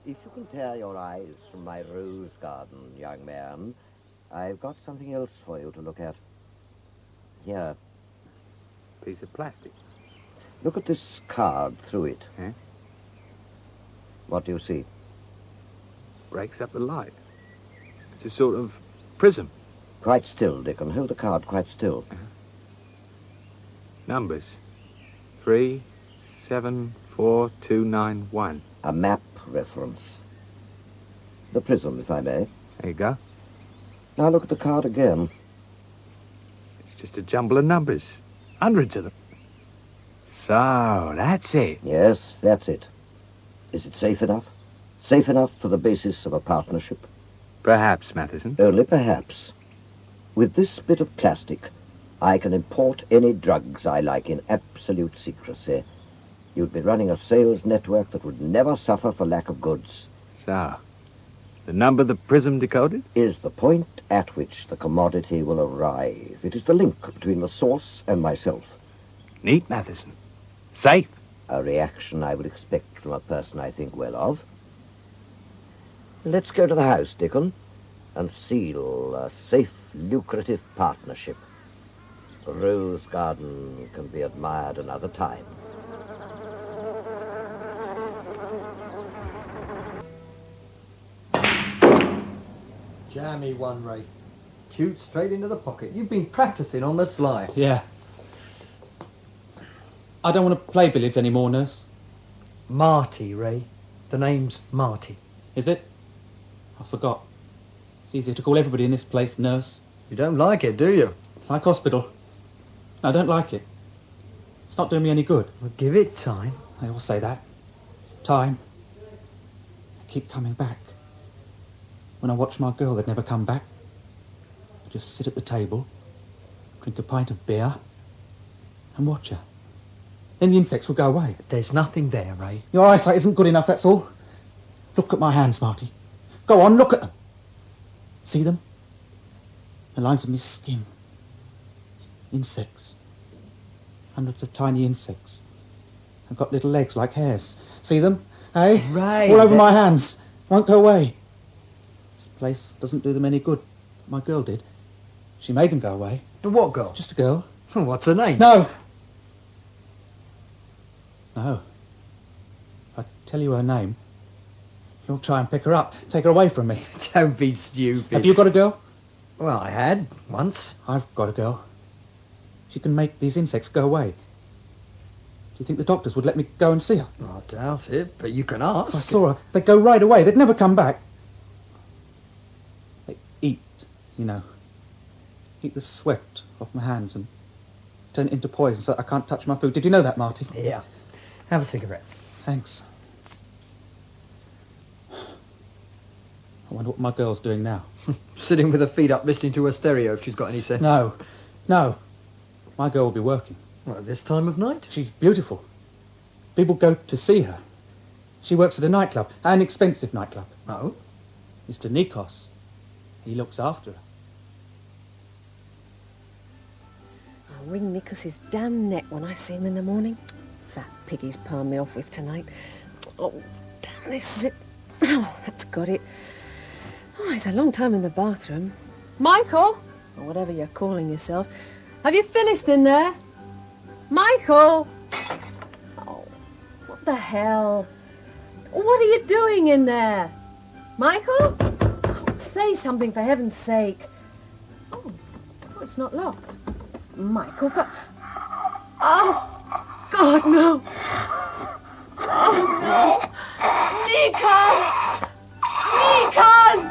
If you can tear your eyes from my rose garden, young man, I've got something else for you to look at. Here. Piece of plastic. Look at this card through it. Eh? What do you see? Breaks up the light. It's a sort of prism. Quite still, Dickon. Hold the card quite still. Numbers. 3, 7, 4, 2, 9, 1. A map reference. The prism, if I may. There you go. Now look at the card again. It's just a jumble of numbers. Hundreds of them. So, that's it. Yes, that's it. Is it safe enough? Safe enough for the basis of a partnership? Perhaps, Matheson. Only perhaps. With this bit of plastic, I can import any drugs I like in absolute secrecy. You'd be running a sales network that would never suffer for lack of goods. So, the number the prism decoded? Is the point at which the commodity will arrive. It is the link between the source and myself. Neat, Matheson. Safe. A reaction I would expect from a person I think well of. Let's go to the house, Dickon, and seal a safe, lucrative partnership. The rose garden can be admired another time. Jammy one, Ray. Cute straight into the pocket. You've been practicing on the sly. Yeah. I don't want to play billiards anymore, nurse. Marty, Ray. The name's Marty. Is it? I forgot. It's easier to call everybody in this place nurse. You don't like it, do you? Like hospital. No, I don't like it. It's not doing me any good. Well, give it time. They all say that. Time. I keep coming back. When I watch my girl, they'd never come back. I'd just sit at the table, drink a pint of beer, and watch her. Then the insects would go away. There's nothing there, Ray. Your eyesight isn't good enough, that's all. Look at my hands, Marty. Go on, look at them. See them? The lines of my skin. Insects. Hundreds of tiny insects. I've got little legs like hairs. See them? Eh? Ray. All over my hands. Won't go away. This place doesn't do them any good. My girl did. She made them go away. The what girl? Just a girl. What's her name? No. No. If I tell you her name, you'll try and pick her up. Take her away from me. Don't be stupid. Have you got a girl? Well, I had, once. I've got a girl. She can make these insects go away. Do you think the doctors would let me go and see her? I doubt it, but you can ask. If I saw her, they'd go right away. They'd never come back. They eat, you know. Eat the sweat off my hands and turn it into poison so that I can't touch my food. Did you know that, Marty? Yeah. Have a cigarette. Thanks. I wonder what my girl's doing now. Sitting with her feet up listening to her stereo if she's got any sense. No. My girl will be working. Well, at this time of night? She's beautiful. People go to see her. She works at a nightclub, an expensive nightclub. Oh? Mr. Nikos. He looks after her. I'll wring Nikos's damn neck when I see him in the morning. That pig he's palmed me off with tonight. Oh, damn this, is it? Oh, that's got it. Oh, he's a long time in the bathroom. Michael, or whatever you're calling yourself, have you finished in there? Michael! Oh, what the hell? What are you doing in there? Michael? Oh, say something for heaven's sake. Oh, it's not locked. Michael, for... Oh, God, no. Oh, Nikos! Nikos!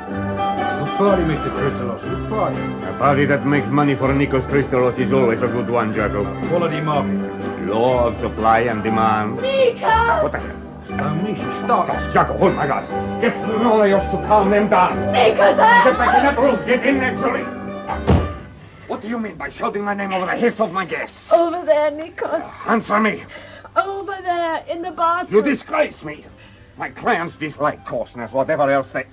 Good party, Mr. Crystalos. Good party. A party that makes money for Nikos Crystalos is always a good one, Jacob. Quality market. Law of supply and demand. Nikos! What the hell? Amnesia, stop. Jacob, hold my gas. Get Nolios to calm them down. Nikos! Get back in that room. Get in, actually. What do you mean by shouting my name over the heads of my guests? Over there, Nikos. Answer me. Over there, in the bathroom. You disgrace me. My clients dislike coarseness, whatever else they...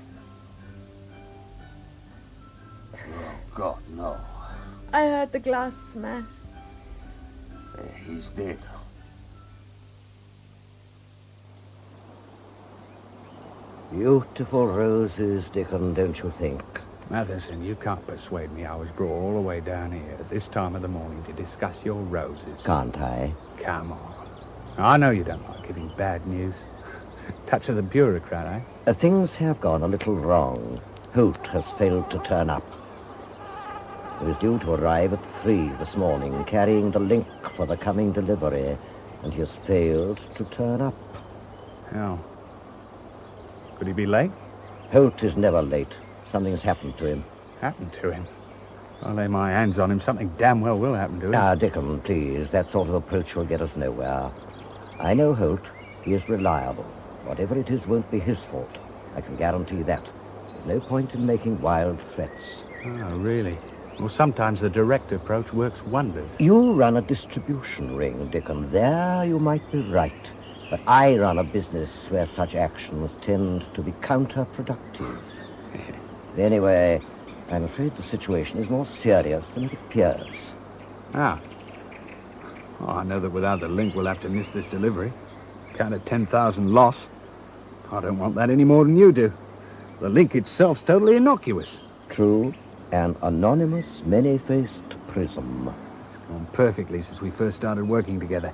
Oh, God, no. I heard the glass smash. He's dead. Beautiful roses, Dickon, don't you think? Matheson, you can't persuade me I was brought all the way down here at this time of the morning to discuss your roses. Can't I? Come on. I know you don't like giving bad news. Touch of the bureaucrat, eh? Things have gone a little wrong. Holt has failed to turn up. He was due to arrive at 3 this morning, carrying the link for the coming delivery, and he has failed to turn up. Oh. Could he be late? Holt is never late. Something's happened to him. Happened to him? I'll lay my hands on him. Something damn well will happen to him. Ah, Dickon, please. That sort of approach will get us nowhere. I know Holt. He is reliable. Whatever it is won't be his fault. I can guarantee that. There's no point in making wild threats. Oh, really? Well, sometimes the direct approach works wonders. You run a distribution ring, Dickon. There you might be right. But I run a business where such actions tend to be counterproductive. Anyway, I'm afraid the situation is more serious than it appears. Ah. Oh, I know that without the link we'll have to miss this delivery. Count at 10,000 loss. I don't want that any more than you do. The link itself's totally innocuous. True. An anonymous, many-faced prism. It's gone perfectly since we first started working together.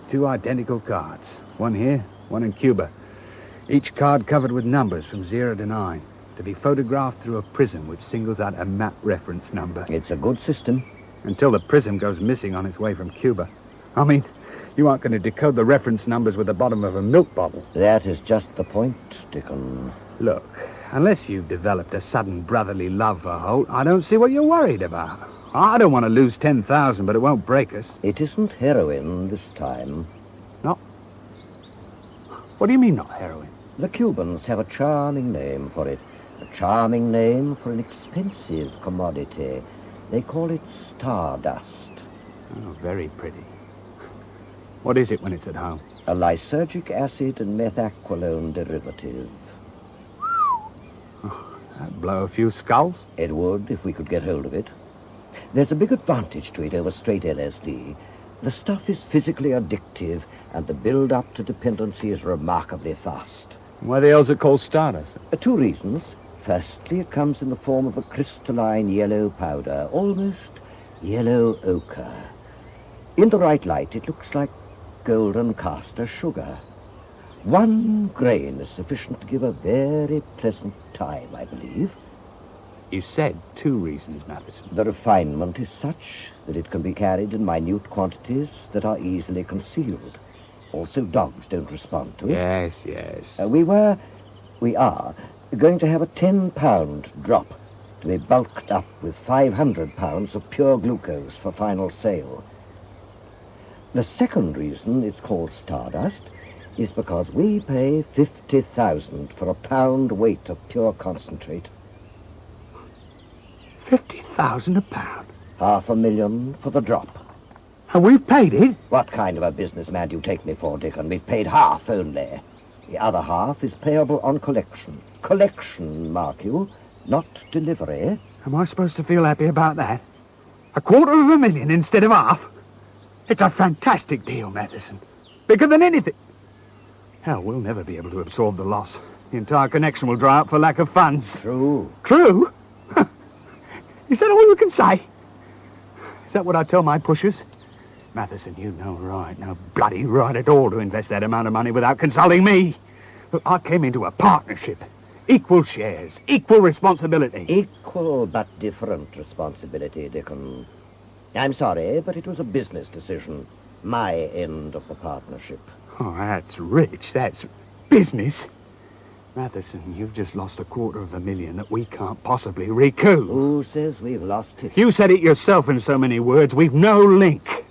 2 identical cards. One here, one in Cuba. Each card covered with numbers from 0 to 9. To be photographed through a prism which singles out a map reference number. It's a good system. Until the prism goes missing on its way from Cuba. I mean, you aren't going to decode the reference numbers with the bottom of a milk bottle. That is just the point, Dickon. Look, unless you've developed a sudden brotherly love for Holt, I don't see what you're worried about. I don't want to lose 10,000, but it won't break us. It isn't heroin this time. No? What do you mean, not heroin? The Cubans have a charming name for it. A charming name for an expensive commodity. They call it stardust. Oh, very pretty. What is it when it's at home? A lysergic acid and methaqualone derivative. That'd blow a few skulls. It would, if we could get hold of it. There's a big advantage to it over straight LSD. The stuff is physically addictive, and the build-up to dependency is remarkably fast. Why the hell's it called stardust? 2 reasons. Firstly, it comes in the form of a crystalline yellow powder, almost yellow ochre. In the right light, it looks like golden caster sugar. 1 grain is sufficient to give a very pleasant time, I believe. You said 2 reasons, Matheson. The refinement is such that it can be carried in minute quantities that are easily concealed. Also, dogs don't respond to it. Yes, yes. We are going to have a 10-pound drop to be bulked up with 500 pounds of pure glucose for final sale. The second reason it's called stardust is because we pay 50,000 for a pound weight of pure concentrate. 50,000 a pound? $500,000 for the drop. And we've paid it? What kind of a businessman do you take me for, Dickon? We've paid half only. The other half is payable on collection. Collection, mark you, not delivery. Am I supposed to feel happy about that? $250,000 instead of half? It's a fantastic deal, Matheson. Bigger than anything. Hell, we'll never be able to absorb the loss. The entire connection will dry up for lack of funds. True. True? Is that all you can say? Is that what I tell my pushers? Matheson, you know right, no bloody right at all to invest that amount of money without consulting me. Look, I came into a partnership. Equal shares, equal responsibility. Equal but different responsibility, Dickon. I'm sorry, but it was a business decision. My end of the partnership. Oh, that's rich. That's business. Matheson, you've just lost $250,000 that we can't possibly recoup. Who says we've lost it? You said it yourself in so many words. We've no link.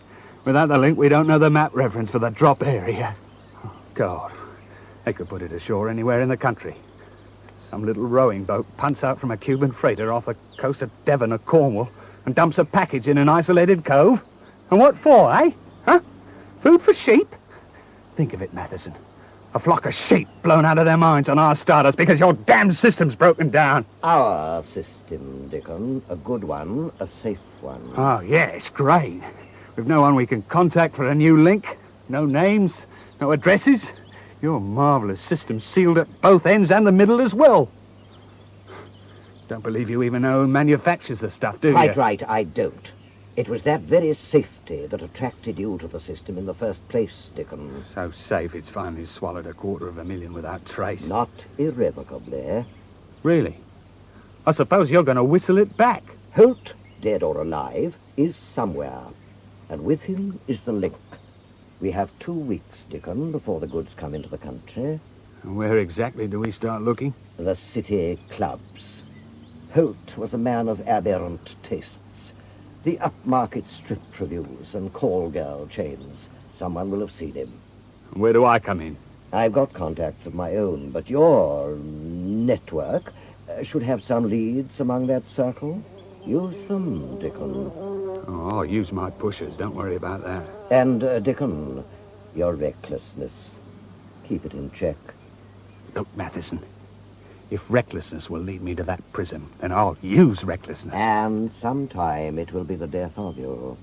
Without the link, we don't know the map reference for the drop area. Oh, God. They could put it ashore anywhere in the country. Some little rowing boat punts out from a Cuban freighter off the coast of Devon or Cornwall and dumps a package in an isolated cove. And what for, eh? Huh? Food for sheep? Think of it, Matheson. A flock of sheep blown out of their minds on our stardust because your damn system's broken down. Our system, Dickon. A good one, a safe one. Oh, yes, great. We've no one we can contact for a new link. No names, no addresses. Your marvellous system sealed at both ends and the middle as well. Don't believe you even know who manufactures the stuff, do you? Quite right, I don't. It was that very safety that attracted you to the system in the first place, Dickon. So safe it's finally swallowed $250,000 without trace. Not irrevocably. Really? I suppose you're going to whistle it back. Holt, dead or alive, is somewhere, and with him is the link. We have 2 weeks, Dickon, before the goods come into the country. And where exactly do we start looking? The city clubs. Holt was a man of aberrant tastes. The upmarket strip reviews and call girl chains. Someone will have seen him. Where do I come in? I've got contacts of my own, but your network should have some leads among that circle. Use them, Dickon. Oh, I'll use my pushers. Don't worry about that. And, Dickon, your recklessness. Keep it in check. Look, Matheson, if recklessness will lead me to that prison, then I'll use recklessness. And sometime it will be the death of you.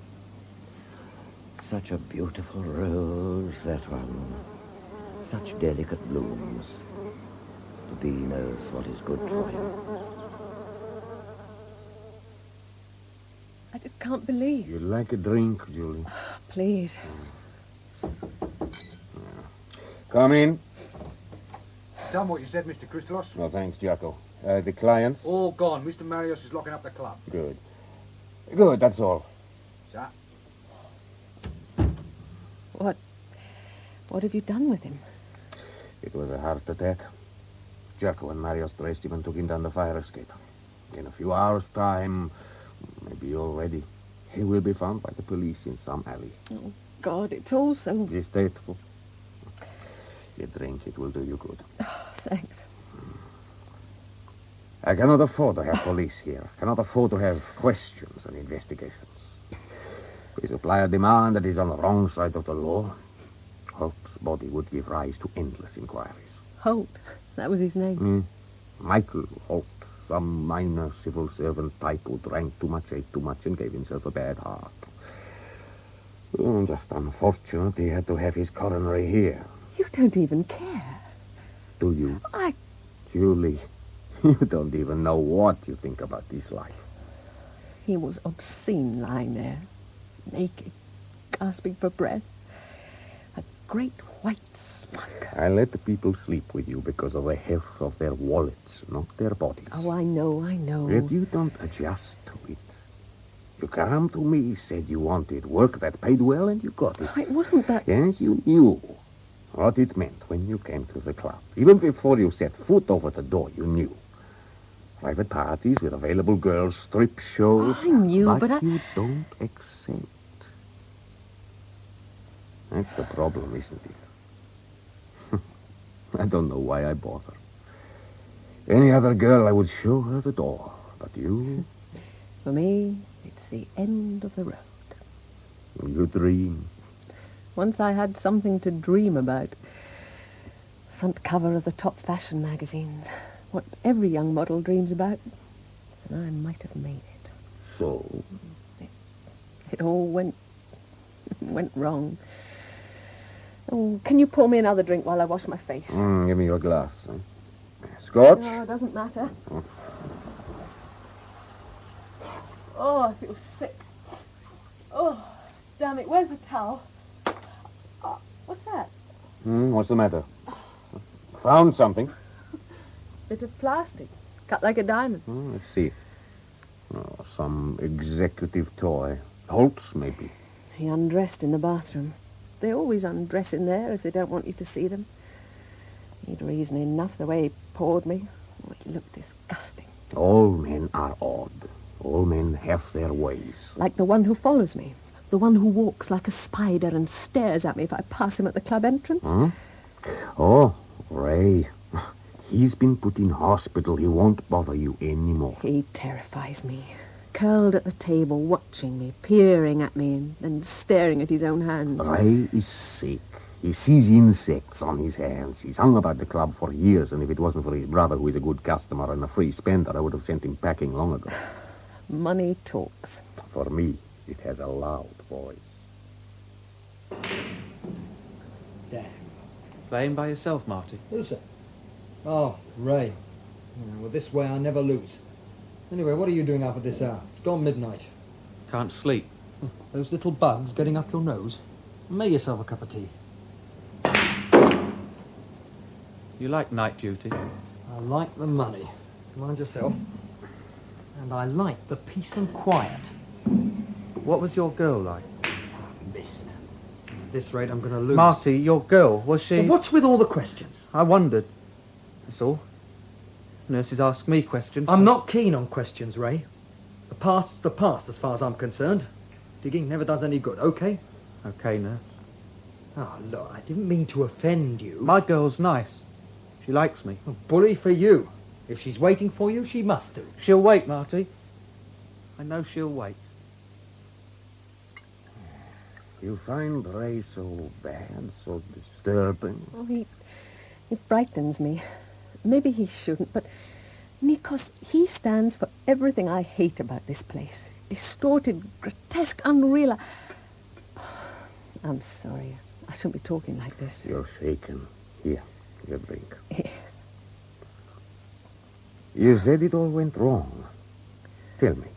Such a beautiful rose, that one. Such delicate blooms. The bee knows what is good for him. I just can't believe. You'd like a drink, Julie? Please. Come in. Done what you said, Mr. Christolos. No, thanks, Jacko. The clients? All gone. Mr. Marios is locking up the club. Good. Good, that's all. Sir? What have you done with him? It was a heart attack. Jacko and Marios traced him and took him down the fire escape. In a few hours' time, maybe already, he will be found by the police in some alley. Oh, God, it's all so... Distasteful. You drink, it will do you good. Oh, thanks. I cannot afford to have police here. Cannot afford to have questions and investigations. We supply a demand that is on the wrong side of the law. Holt's body would give rise to endless inquiries. Holt, that was his name. Michael Holt, some minor civil servant type who drank too much, ate too much, and gave himself a bad heart. Just unfortunate he had to have his coronary here. You don't even care. Do you? Julie, you don't even know what you think about this life. He was obscene lying there, naked, gasping for breath. A great white slug. I let the people sleep with you because of the health of their wallets, not their bodies. Oh, I know. Yet you don't adjust to it. You came to me, said you wanted work that paid well, and you got it. It wasn't that... Yes, you knew what it meant when you came to the club. Even before you set foot over the door, you knew. Private parties with available girls, strip shows. I knew, but you don't accept. That's the problem, isn't it? I don't know why I bother. Any other girl, I would show her the door. But you... For me, it's the end of the road. You dream. Once I had something to dream about. Front cover of the top fashion magazines. What every young model dreams about. And I might have made it. So? It all went wrong. Oh, can you pour me another drink while I wash my face? Give me your glass. Scotch? No, it doesn't matter. Oh, I feel sick. Oh, damn it. Where's the towel? Oh, what's that? What's the matter? Found something. Bit of plastic. Cut like a diamond. Let's see. Oh, some executive toy. Holt's, maybe. He undressed in the bathroom. They always undress in there if they don't want you to see them. He'd reason enough the way he poured me. Oh, it looked disgusting. All men are odd. All men have their ways. Like the one who follows me. The one who walks like a spider and stares at me if I pass him at the club entrance. Oh, Ray. He's been put in hospital. He won't bother you anymore. He terrifies me. Curled at the table, watching me, peering at me, and then staring at his own hands. Ray is sick. He sees insects on his hands. He's hung about the club for years, and if it wasn't for his brother, who is a good customer and a free spender, I would have sent him packing long ago. Money talks. For me, it has a loud voice. Damn. Playing by yourself, Marty? Who's that? Oh, Ray. Yeah, well, this way I never lose. Anyway, what are you doing up at this hour? It's gone midnight. Can't sleep. Those little bugs getting up your nose. Make yourself a cup of tea. You like night duty? I like the money. Mind yourself. And I like the peace and quiet. What was your girl like? Missed. At this rate, I'm going to lose. Marty, your girl, was she... Well, what's with all the questions? I wondered. That's all. Nurses ask me questions. I'm not keen on questions, Ray. The past's the past, as far as I'm concerned. Digging never does any good, okay? Okay, nurse. Oh, look, I didn't mean to offend you. My girl's nice. She likes me. Oh, bully for you. If she's waiting for you, she must do. She'll wait, Marty. I know she'll wait. You find Ray so bad, so disturbing? Oh, he frightens me. Maybe he shouldn't, but Nikos, he stands for everything I hate about this place. Distorted, grotesque, unreal. I'm sorry. I shouldn't be talking like this. You're shaken. Here, your drink. Yes. You said it all went wrong. Tell me.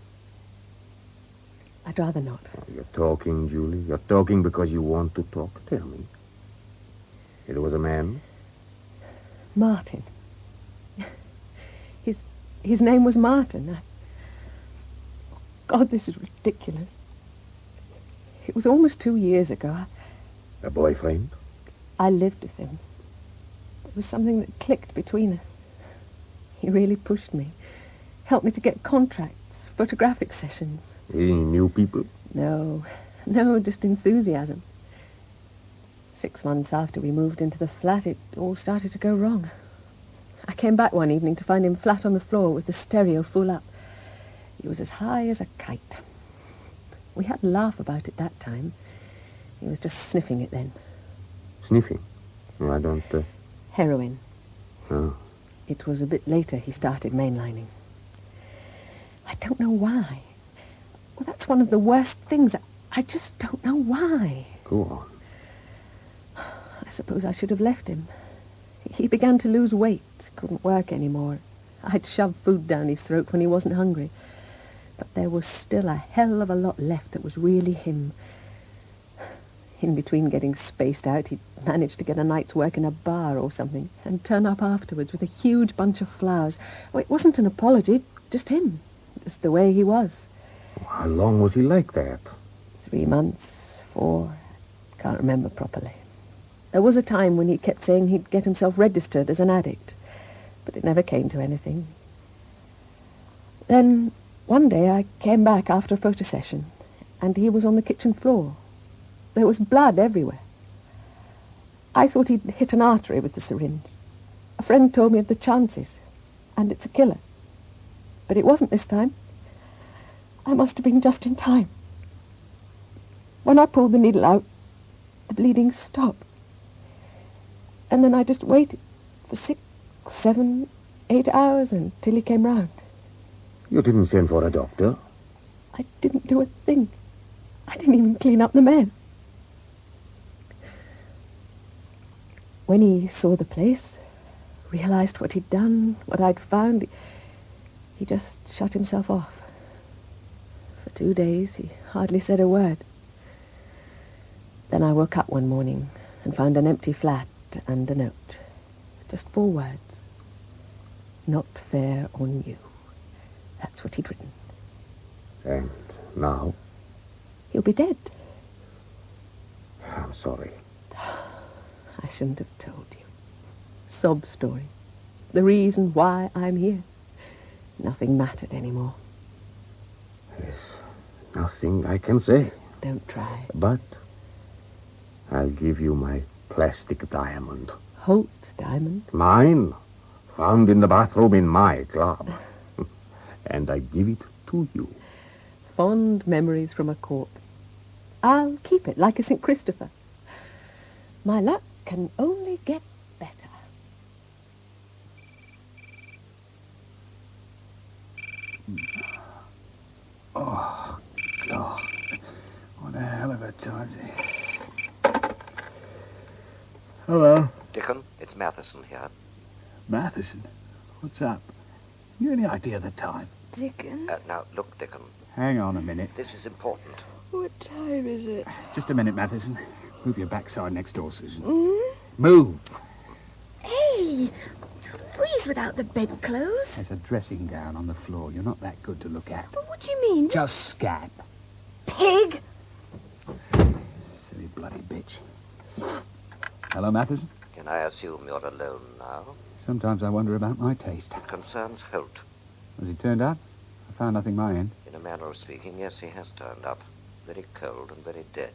I'd rather not. You're talking, Julie. You're talking because you want to talk. Tell me. It was a man? Martin. His name was Martin. God, this is ridiculous. It was almost 2 years ago. A boyfriend? I lived with him. There was something that clicked between us. He really pushed me. Helped me to get contracts, photographic sessions. He knew people? No, just enthusiasm. 6 months after we moved into the flat, it all started to go wrong. I came back one evening to find him flat on the floor with the stereo full up. He was as high as a kite. We had a laugh about it that time. He was just sniffing it then. Sniffing? No, I don't... Heroin. Oh. It was a bit later he started mainlining. I don't know why. Well, that's one of the worst things. I just don't know why. Go on. I suppose I should have left him. He began to lose weight, couldn't work anymore. I'd shove food down his throat when he wasn't hungry. But there was still a hell of a lot left that was really him. In between getting spaced out, he'd managed to get a night's work in a bar or something and turn up afterwards with a huge bunch of flowers. Oh, it wasn't an apology, just him. Just the way he was. How long was he like that? 3 months, 4, can't remember properly. There was a time when he kept saying he'd get himself registered as an addict, but it never came to anything. Then, one day I came back after a photo session, and he was on the kitchen floor. There was blood everywhere. I thought he'd hit an artery with the syringe. A friend told me of the chances, and it's a killer. But it wasn't this time. I must have been just in time. When I pulled the needle out, the bleeding stopped. And then I just waited for 6, 7, 8 hours until he came round. You didn't send for a doctor? I didn't do a thing. I didn't even clean up the mess. When he saw the place, realized what he'd done, what I'd found, he just shut himself off. For 2 days, he hardly said a word. Then I woke up one morning and found an empty flat and a note. Just 4 words. Not fair on you. That's what he'd written. And now? He'll be dead. I'm sorry. I shouldn't have told you. Sob story. The reason why I'm here. Nothing mattered anymore. There's nothing I can say. Don't try. But I'll give you my plastic diamond. Holt's diamond? Mine. Found in the bathroom in my club. And I give it to you. Fond memories from a corpse. I'll keep it like a St. Christopher. My luck can only get better. Oh, God. What a hell of a time. Hello. Dickon, it's Matheson here. Matheson? What's up? You any idea of the time? Dickon? Now, look, Dickon. Hang on a minute. This is important. What time is it? Just a minute, Matheson. Move your backside next door, Susan. Mm? Move! Hey! Freeze without the bedclothes. There's a dressing gown on the floor. You're not that good to look at. But what do you mean? Just scat. Pig! Silly bloody bitch. Hello, Matheson? Can I assume you're alone now? Sometimes I wonder about my taste. Concerns Holt. Has he turned up? I found nothing my end. In a manner of speaking, yes, he has turned up. Very cold and very dead.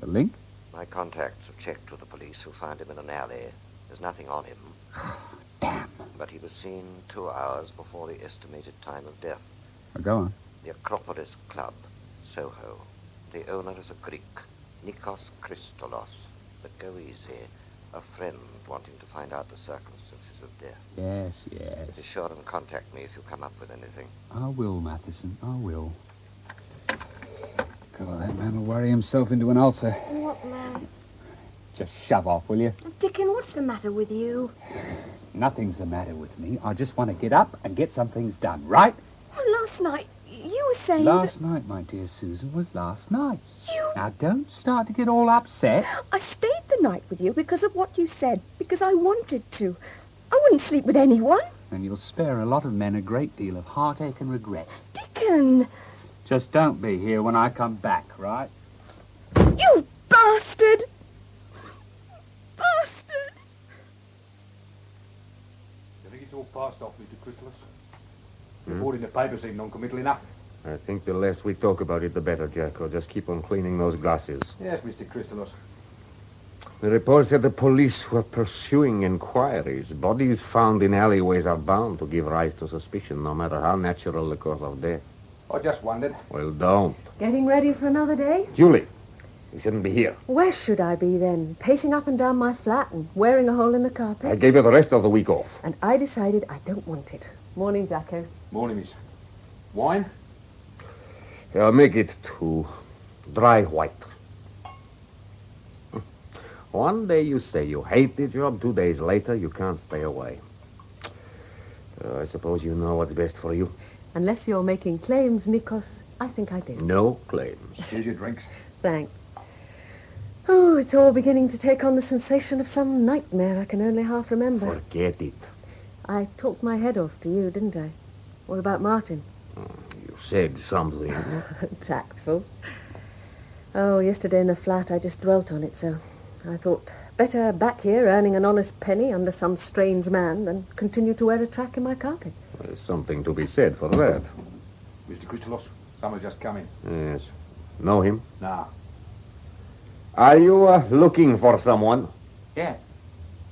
The link? My contacts have checked with the police who found him in an alley. There's nothing on him. Damn. But he was seen 2 hours before the estimated time of death. Well, go on. The Acropolis Club, Soho. The owner is a Greek, Nikos Christolos. But go easy. A friend wanting to find out the circumstances of death. Yes, Be yes. sure and contact me if you come up with anything. I will, Matheson. I will. God, that man will worry himself into an ulcer. What, man? Just shove off, will you? Dickon, what's the matter with you? Nothing's the matter with me. I just want to get up and get some things done, right? Well, last night, you were saying Last night, my dear Susan, was last night. You... Now, don't start to get all upset. I stayed the night with you because of what you said, because I wanted to. I wouldn't sleep with anyone. And you'll spare a lot of men a great deal of heartache and regret. Dickon! Just don't be here when I come back, right? You bastard! Bastard! You think it's all passed off, Mr. Christolos? The report in the paper seemed non-committal enough. I think the less we talk about it, the better, Jacko. Just keep on cleaning those glasses. Yes, Mr. Christolos. The report said the police were pursuing inquiries. Bodies found in alleyways are bound to give rise to suspicion, no matter how natural the cause of death. I just wondered. Well, don't. Getting ready for another day? Julie, you shouldn't be here. Where should I be then? Pacing up and down my flat and wearing a hole in the carpet? I gave you the rest of the week off. And I decided I don't want it. Morning, Jacko. Morning, miss. Wine? I'll make it to dry white. One day you say you hate the job, 2 days later you can't stay away. I suppose you know what's best for you. Unless you're making claims, Nikos, I think I do. No claims. Here's your drinks. Thanks. Oh, it's all beginning to take on the sensation of some nightmare I can only half remember. Forget it. I talked my head off to you, didn't I? What about Martin? You said something. Tactful. Oh, yesterday in the flat I just dwelt on it, so I thought better back here earning an honest penny under some strange man than continue to wear a track in my carpet. There's something to be said for that. Mr. Christolos, someone's just come in. Yes. Know him? Nah. Are you looking for someone? Yeah.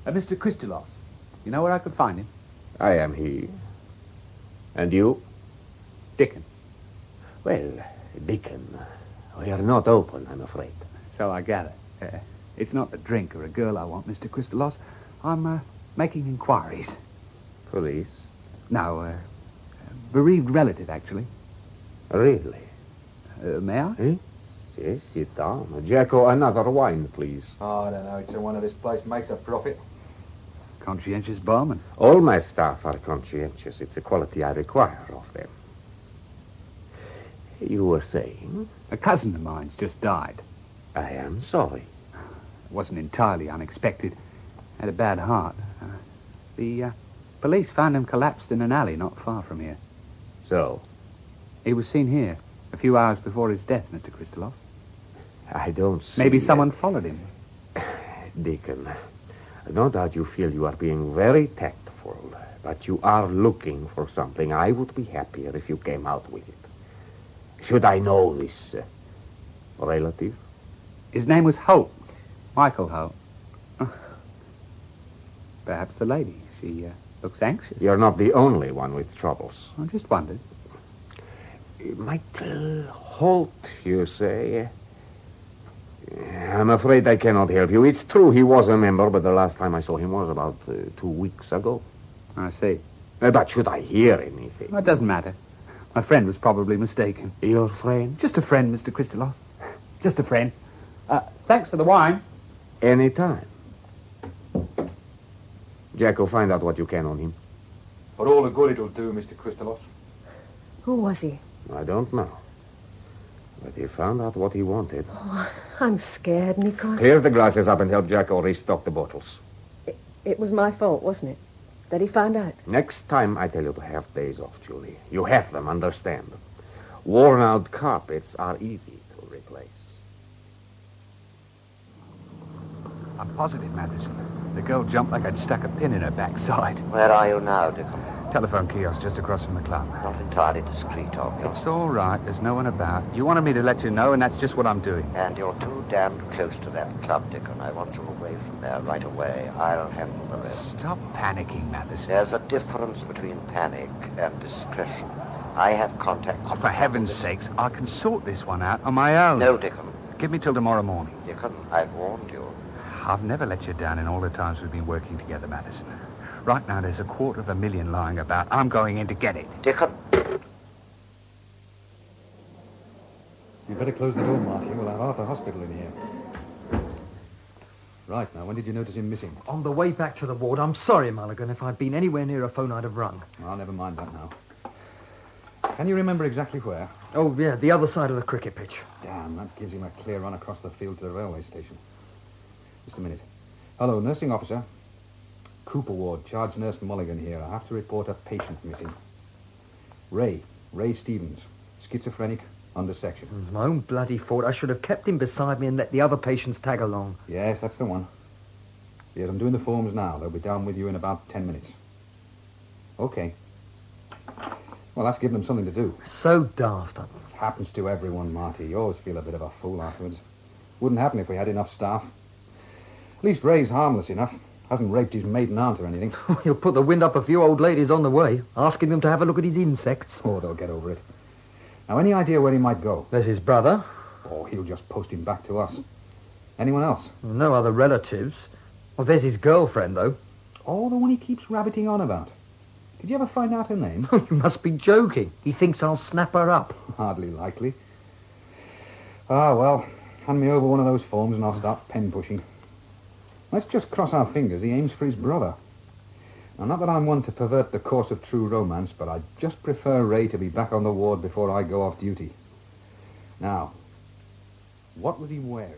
Mr. Christolos. You know where I could find him? I am he. And you? Dickon. Well, Dickon, we are not open, I'm afraid. So I gather. It's not a drink or a girl I want, Mr. Christolos. I'm making inquiries. Police? No, bereaved relative, actually. Really? May I? Eh? Yes, sit down. Jacko, another wine, please. Oh, I don't know. It's one of this place makes a profit. Conscientious barman. All my staff are conscientious. It's a quality I require of them. You were saying? A cousin of mine's just died. I am sorry. It wasn't entirely unexpected. Had a bad heart. The police found him collapsed in an alley not far from here. So? He was seen here a few hours before his death, Mr. Christolos. I don't see... Maybe someone followed him. Deacon, no doubt you feel you are being very tactful, but you are looking for something. I would be happier if you came out with it. Should I know this relative? His name was Holt. Michael Holt. Perhaps the lady. She looks anxious. You're not the only one with troubles. I just wondered. Michael Holt, you say? I'm afraid I cannot help you. It's true he was a member, but the last time I saw him was about 2 weeks ago. I see. But should I hear anything? It doesn't matter. My friend was probably mistaken. Your friend? Just a friend, Mr. Christolos. Just a friend. Thanks for the wine. Anytime. Jacko, find out what you can on him. For all the good it'll do, Mr. Christelos. Who was he? I don't know. But he found out what he wanted. Oh, I'm scared, Nikos. Clear the glasses up and help Jacko restock the bottles. It was my fault, wasn't it? That he found out. Next time I tell you to have days off, Julie. You have them, understand. Worn-out carpets are easy to replace. I'm positive, Matheson. The girl jumped like I'd stuck a pin in her backside. Where are you now, Dickon? Telephone kiosk just across from the club. Not entirely discreet of you. It's all right. There's no one about. You wanted me to let you know, and that's just what I'm doing. And you're too damned close to that club, Dickon. I want you away from there right away. I'll handle the rest. Stop panicking, Matheson. There's a difference between panic and discretion. I have contacts... Oh, for heaven's sakes, I can sort this one out on my own. No, Dickon. Give me till tomorrow morning. Dickon, I've warned you. I've never let you down in all the times we've been working together, Matheson. Right now, there's $250,000 lying about. I'm going in to get it. Dickon. You better close the door, Marty. We'll have Arthur Hospital in here. Right, now, when did you notice him missing? On the way back to the ward. I'm sorry, Mulligan. If I'd been anywhere near a phone, I'd have rung. Oh, never mind that now. Can you remember exactly where? Oh, yeah, the other side of the cricket pitch. Damn, that gives him a clear run across the field to the railway station. Just a minute. Hello, nursing officer. Cooper Ward, charge nurse Mulligan here. I have to report a patient missing. Ray Stevens, schizophrenic, under section. It was my own bloody fault. I should have kept him beside me and let the other patients tag along. Yes, that's the one. Yes, I'm doing the forms now. They'll be down with you in about 10 minutes. Okay. Well, that's giving them something to do. So daft. Happens to everyone, Marty. You always feel a bit of a fool afterwards. Wouldn't happen if we had enough staff. At least Ray's harmless enough. Hasn't raped his maiden aunt or anything. He'll put the wind up a few old ladies on the way, asking them to have a look at his insects. Oh, they'll get over it. Now, any idea where he might go? There's his brother. Oh, he'll just post him back to us. Anyone else? No other relatives. Well, there's his girlfriend, though. Oh, the one he keeps rabbiting on about. Did you ever find out her name? You must be joking. He thinks I'll snap her up. Hardly likely. Ah, well, hand me over one of those forms and I'll start pen pushing. Let's just cross our fingers he aims for his brother. Now, not that I'm one to pervert the course of true romance, but I'd just prefer Ray to be back on the ward before I go off duty. Now, what was he wearing?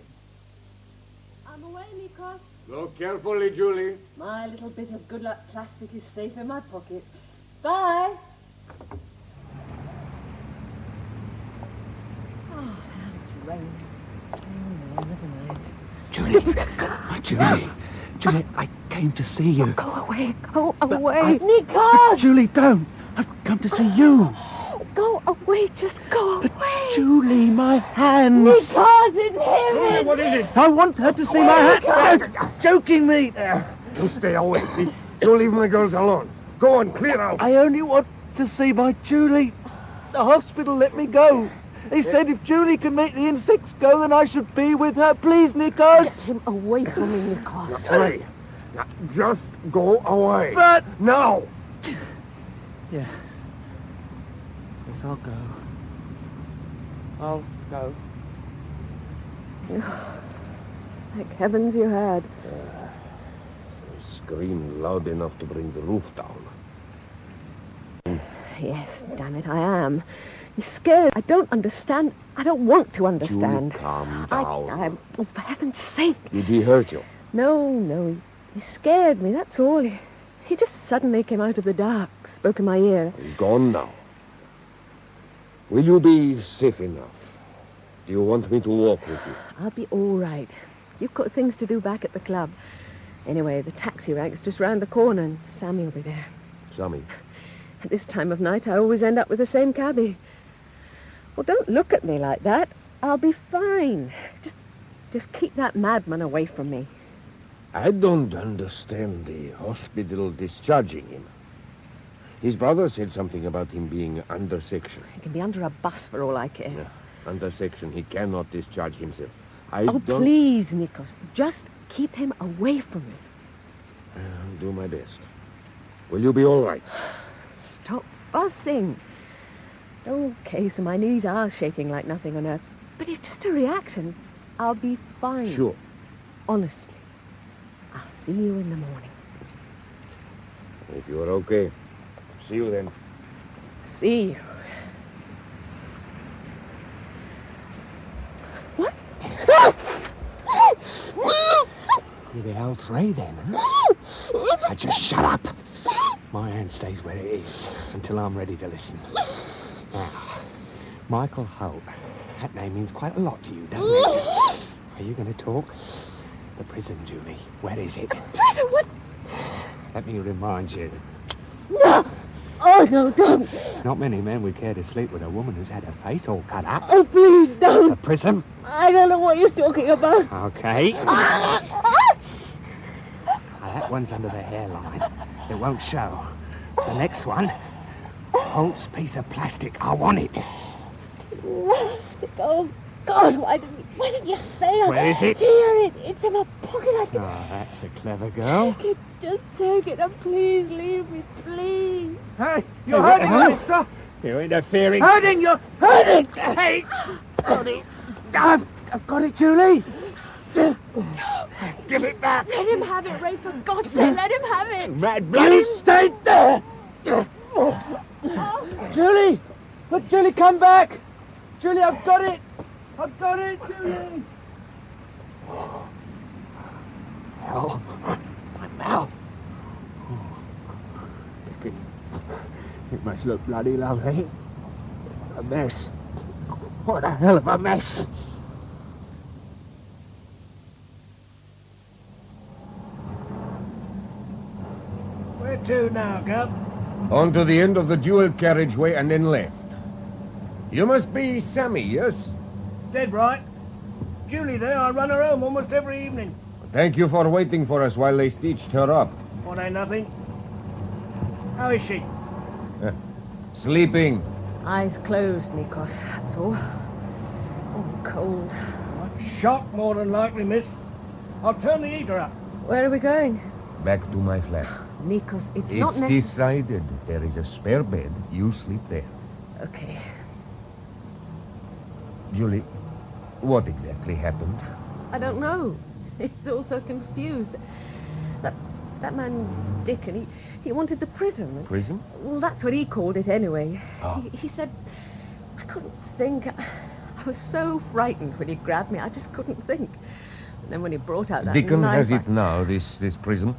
I'm away, Nikos. Go carefully, Julie. My little bit of good luck plastic is safe in my pocket. Bye. Oh, it's raining. Oh, no, never mind. Julie, I came to see you. Go away. Go away. Nikos! Julie, don't. I've come to see you. Go away. Just go away. Julie, my hands. Nikos, it's him! What is it? I want her to see my hands. Joking me. You stay away, see? You leave my girls alone. Go on, clear out. I only want to see my Julie. The hospital let me go. They said if Julie can make the insects go, then I should be with her. Please, Nikos. Get him away from me, Nikos. Hey, now, just go away. But... Now. Yes. Yes, I'll go. I'll go. Thank heavens you had. Scream loud enough to bring the roof down. Yes, damn it, I am. You're scared. I don't understand. I don't want to understand. Julie, calm down. Oh, for heaven's sake. Did he hurt you? No. He scared me, that's all. He just suddenly came out of the dark, spoke in my ear. He's gone now. Will you be safe enough? Do you want me to walk with you? I'll be all right. You've got things to do back at the club. Anyway, the taxi rank's just round the corner and Sammy will be there. Sammy? At this time of night, I always end up with the same cabbie. Well, don't look at me like that. I'll be fine. Just keep that madman away from me. I don't understand the hospital discharging him. His brother said something about him being under section. He can be under a bus for all I care. Yeah, under section. He cannot discharge himself. Please, Nikos. Just keep him away from me. I'll do my best. Will you be all right? Stop fussing. Okay, so my knees are shaking like nothing on earth. But it's just a reaction. I'll be fine. Sure. Honestly. I'll see you in the morning. If you are okay. See you then. See you. What? You're the L3 then, huh? Just shut up. My hand stays where it is until I'm ready to listen. Now, Michael Holt. That name means quite a lot to you, doesn't it? Are you going to talk? The prison, Julie. Where is it? Prison? What? Let me remind you. No! Oh, no, don't. Not many men would care to sleep with a woman who's had her face all cut up. Oh, please, don't. The prison? I don't know what you're talking about. Okay. That one's under the hairline. It won't show. The next one, Holt's piece of plastic. I want it. Plastic? Oh, God, why didn't you say it? Where is it? Here, it's in my pocket. Oh, that's a clever girl. Take it, just take it, and please leave me, please. Hey, you're hurting me, mister. You're interfering. Hurting, you're hurting. Hey, I've got it, Julie. Give it back. Let him have it, Ray, for God's sake, let him have it. Mad bloody stay there. Julie! Look, Julie, come back! Julie, I've got it! I've got it, Julie! Hell, my mouth. It must look bloody lovely. A mess. What a hell of a mess. Where to now, Gub? On to the end of the dual carriageway and then left. You must be Sammy, yes? Dead right. Julie there, I run her home almost every evening. Thank you for waiting for us while they stitched her up. What ain't nothing. How is she? Sleeping. Eyes closed, Nikos, that's all. Oh, cold. Shock, more than likely, miss. I'll turn the heater up. Where are we going? Back to my flat. Nikos, it's not It's necessary. decided. There is a spare bed. You sleep there. Okay. Julie, what exactly happened? I don't know. It's all so confused. That man, Dickon, he wanted the prison. Prison? Well, that's what he called it anyway. Oh. He said, I couldn't think. I was so frightened when he grabbed me, I just couldn't think. And then when he brought out that Dickon knife... has it now, this prison?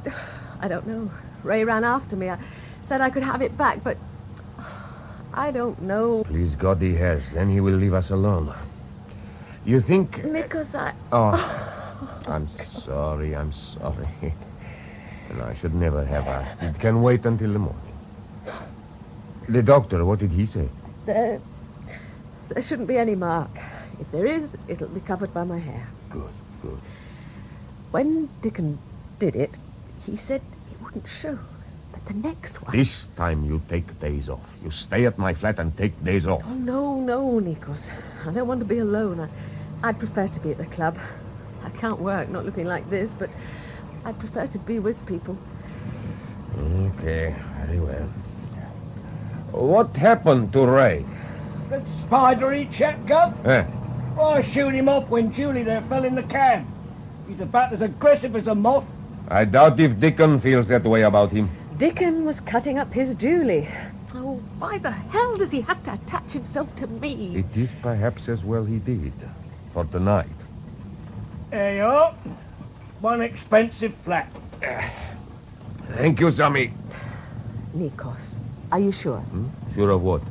I don't know. Ray ran after me. I said I could have it back, but... I don't know. Please God he has. Then he will leave us alone. You think... Because I... Oh, I'm sorry. And I should never have asked. It can wait until the morning. The doctor, what did he say? There shouldn't be any mark. If there is, it'll be covered by my hair. Good. When Dickon did it, he said it wouldn't show. But the next one... This time you take days off. You stay at my flat and take days off. Oh, no, Nikos. I don't want to be alone. I'd prefer to be at the club. I can't work not looking like this, but I'd prefer to be with people. Okay, very well. What happened to Ray? That spidery chap, Gub? I shoot him off when Julie there fell in the can. He's about as aggressive as a moth. I doubt if Dickon feels that way about him. Dickon was cutting up his Julie. Oh, why the hell does he have to attach himself to me? It is perhaps as well he did. For tonight. There you are. One expensive flat. Thank you, Sammy. Nikos, are you sure? Sure of what?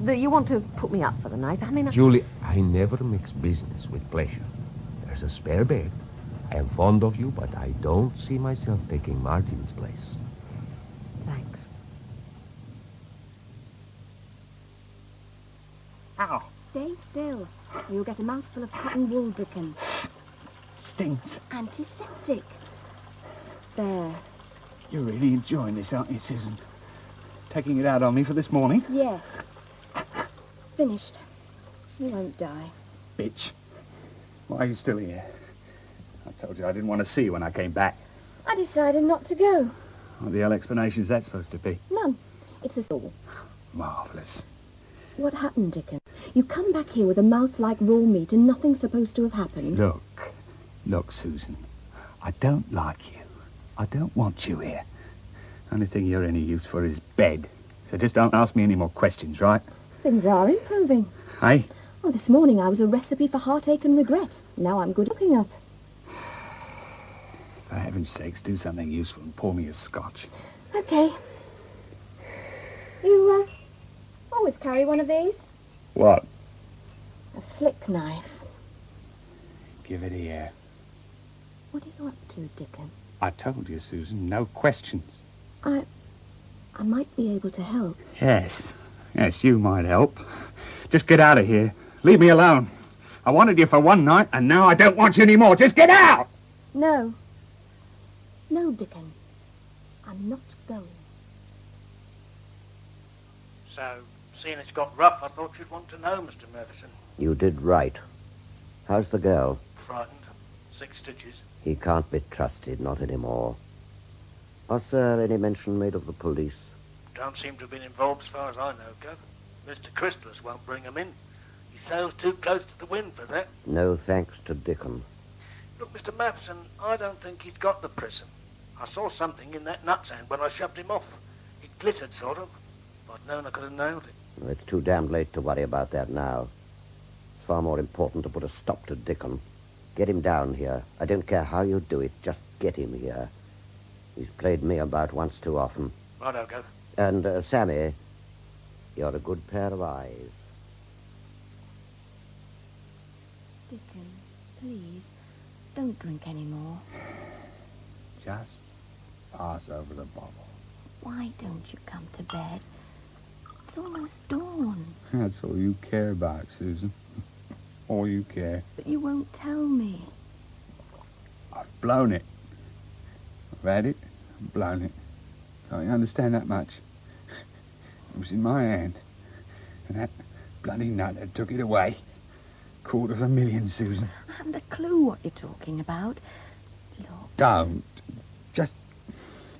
That you want to put me up for the night? I mean... Julie, I never mix business with pleasure. There's a spare bed. I am fond of you, but I don't see myself taking Martin's place. Thanks. Ow. Stay still. You'll get a mouthful of cotton wool, Dickon. Stings. Antiseptic. There. You're really enjoying this, aren't you, Susan? Taking it out on me for this morning? Yes. Finished. You won't die. Bitch. Why are you still here? I told you I didn't want to see you when I came back. I decided not to go. What the hell explanation is that supposed to be? None. It's a all. Marvellous. What happened, Dickon? You come back here with a mouth like raw meat and nothing's supposed to have happened. Look, Susan. I don't like you. I don't want you here. Only thing you're any use for is bed. So just don't ask me any more questions, right? Things are improving. Hey? Oh, this morning I was a recipe for heartache and regret. Now I'm good looking up. For heaven's sakes, do something useful and pour me a scotch. Okay. You, always carry one of these? What? A flick knife. Give it here. What are you up to, Dickon? I told you, Susan, no questions. I might be able to help. Yes, you might help. Just get out of here. Leave me alone. I wanted you for one night, and now I don't want you anymore. Just get out! No. No, Dickon. I'm not going. So, seeing it's got rough, I thought you'd want to know, Mr. Matheson. You did right. How's the girl? Frightened. 6 stitches. He can't be trusted, not anymore. Was there any mention made of the police? Don't seem to have been involved as far as I know, Gov. Mr. Chrysalis won't bring him in. He sails too close to the wind for that. No thanks to Dickon. Look, Mr. Matheson, I don't think he's got the prison. I saw something in that nutsand when I shoved him off. It glittered, sort of. If I'd known, I could have nailed it. It's too damned late to worry about that now. It's far more important to put a stop to Dickon. Get him down here. I don't care how you do it, just get him here. He's played me about once too often. Righto, Gov. And, Sammy, you're a good pair of eyes. Dickon, please, don't drink any more. Just pass over the bottle. Why don't you come to bed? It's almost dawn. That's all you care about, Susan. All you care. But you won't tell me. I've blown it. I've had it, I've blown it. Don't you understand that much? It was in my hand. And that bloody nutter took it away. $250,000, Susan. I haven't a clue what you're talking about. Look. Don't. Just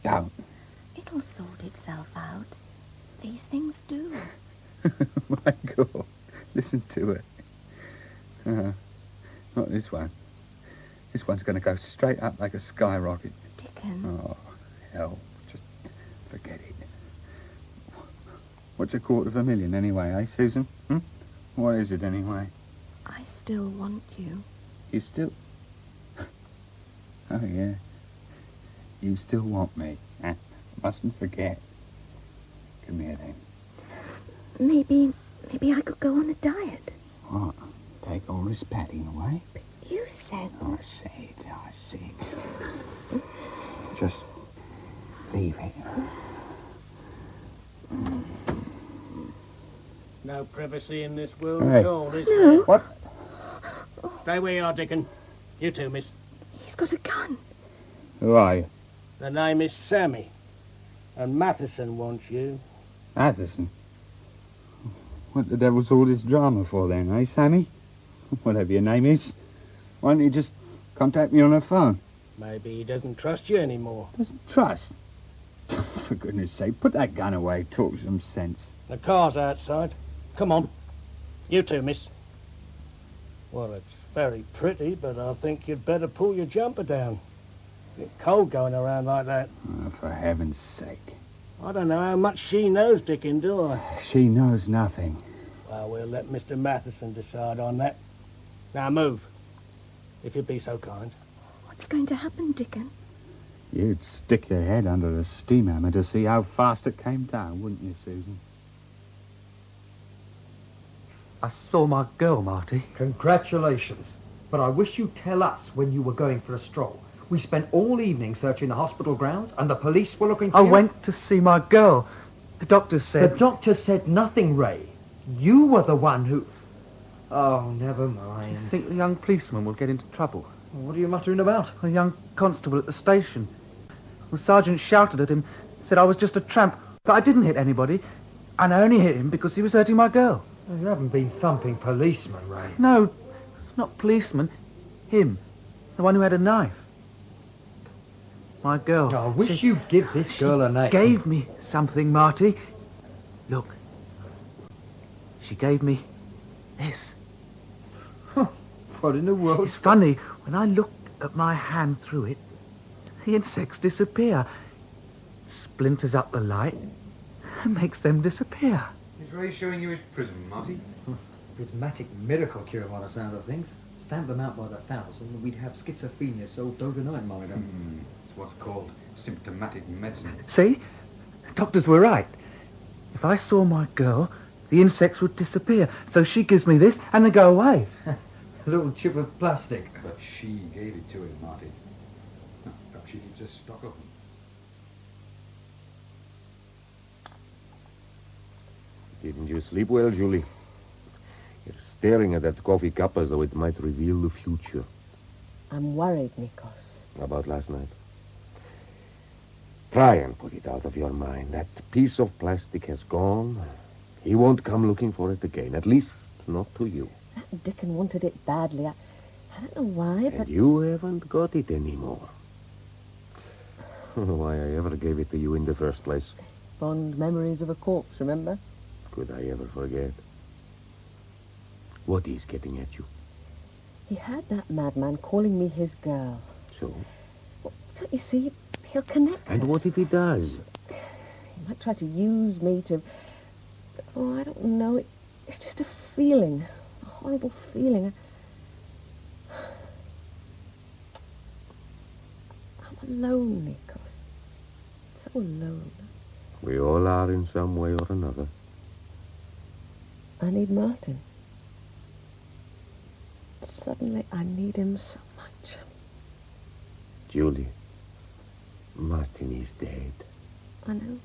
don't. It'll sort itself out. These things do. My God. Listen to it. Not this one. This one's going to go straight up like a skyrocket. Dickon. Oh, hell. Just forget it. What's $250,000 anyway, eh, Susan? What is it anyway? I still want you. You still... Oh, yeah. You still want me, eh? Mustn't forget. Come here, then. Maybe I could go on a diet. What? Take all this padding away? But you said... I said. Just leave it. No privacy in this world Hey. at all, is No. there? What? Stay where you are, Dickon. You too, miss. He's got a gun. Who are you? The name is Sammy. And Matheson wants you. Matheson? What the devil's all this drama for then, eh, Sammy? Whatever your name is. Why don't you just contact me on the phone? Maybe he doesn't trust you anymore. Doesn't trust? For goodness sake, put that gun away. Talk some sense. The car's outside. Come on. You too, miss. Well, it's very pretty, but I think you'd better pull your jumper down. It's cold going around like that. Oh, for heaven's sake. I don't know how much she knows, Dickon, do I? She knows nothing. Well, we'll let Mr. Matheson decide on that. Now move, if you'd be so kind. What's going to happen, Dickon? You'd stick your head under the steam hammer to see how fast it came down, wouldn't you, Susan? I saw my girl, Marty. Congratulations. But I wish you'd tell us when you were going for a stroll. We spent all evening searching the hospital grounds, and the police were looking for I you. went to see my girl. The doctor said... The doctor said nothing, Ray. You were the one who... Oh, never mind. I think the young policeman will get into trouble. What are you muttering about? A young constable at the station. The sergeant shouted at him, said I was just a tramp, but I didn't hit anybody, and I only hit him because he was hurting my girl. You haven't been thumping policemen, Ray. No, not policeman. Him. The one who had a knife. My girl. I wish you'd give this girl a name. Gave me something, Marty. Look. She gave me this. What in the world? It's funny, when I look at my hand through it, the insects disappear. splinters up the light and makes them disappear. Is Ray showing you his prism, Marty? Prismatic miracle cure by the sound of things. Stamp them out by the thousand and we'd have schizophrenia sold overnight, Mulligan. It's what's called symptomatic medicine. See? Doctors were right. If I saw my girl, the insects would disappear. So she gives me this and they go away. A little chip of plastic. But she gave it to him, Marty. Perhaps she keeps a stock of them. Didn't you sleep well, Julie? You're staring at that coffee cup as though it might reveal the future. I'm worried, Nikos. About last night. Try and put it out of your mind. That piece of plastic has gone. He won't come looking for it again. At least, not to you. That Dickon wanted it badly. I don't know why, but... And you haven't got it anymore. I don't know why I ever gave it to you in the first place. Fond memories of a corpse, remember? Could I ever forget? What is getting at you? He had that madman calling me his girl. So? Well, don't you see? He'll connect And us. what if he does? He might try to use me to... Oh, I don't know. It's just a feeling. A horrible feeling. I'm alone, Nikos. So alone. We all are in some way or another. I need Martin. Suddenly, I need him so much. Julie, Martin is dead. I know.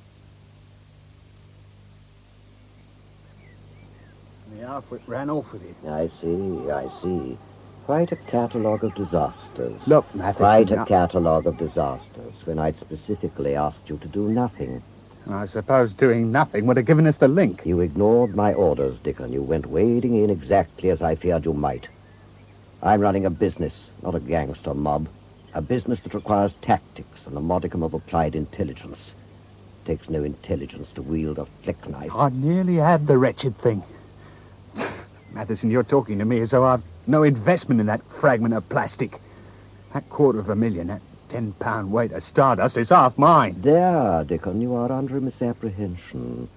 The outfit ran off with it. I see. Quite a catalogue of disasters. Look, Matheson... Quite a catalogue of disasters, when I'd specifically asked you to do nothing. I suppose doing nothing would have given us the link. You ignored my orders, Dickon. You went wading in exactly as I feared you might. I'm running a business, not a gangster mob. A business that requires tactics and a modicum of applied intelligence. It takes no intelligence to wield a flick knife. I nearly had the wretched thing. Matheson, you're talking to me as though I've no investment in that fragment of plastic. That $250,000, that £10 weight of stardust is half mine. There, Dickon, you are under a misapprehension.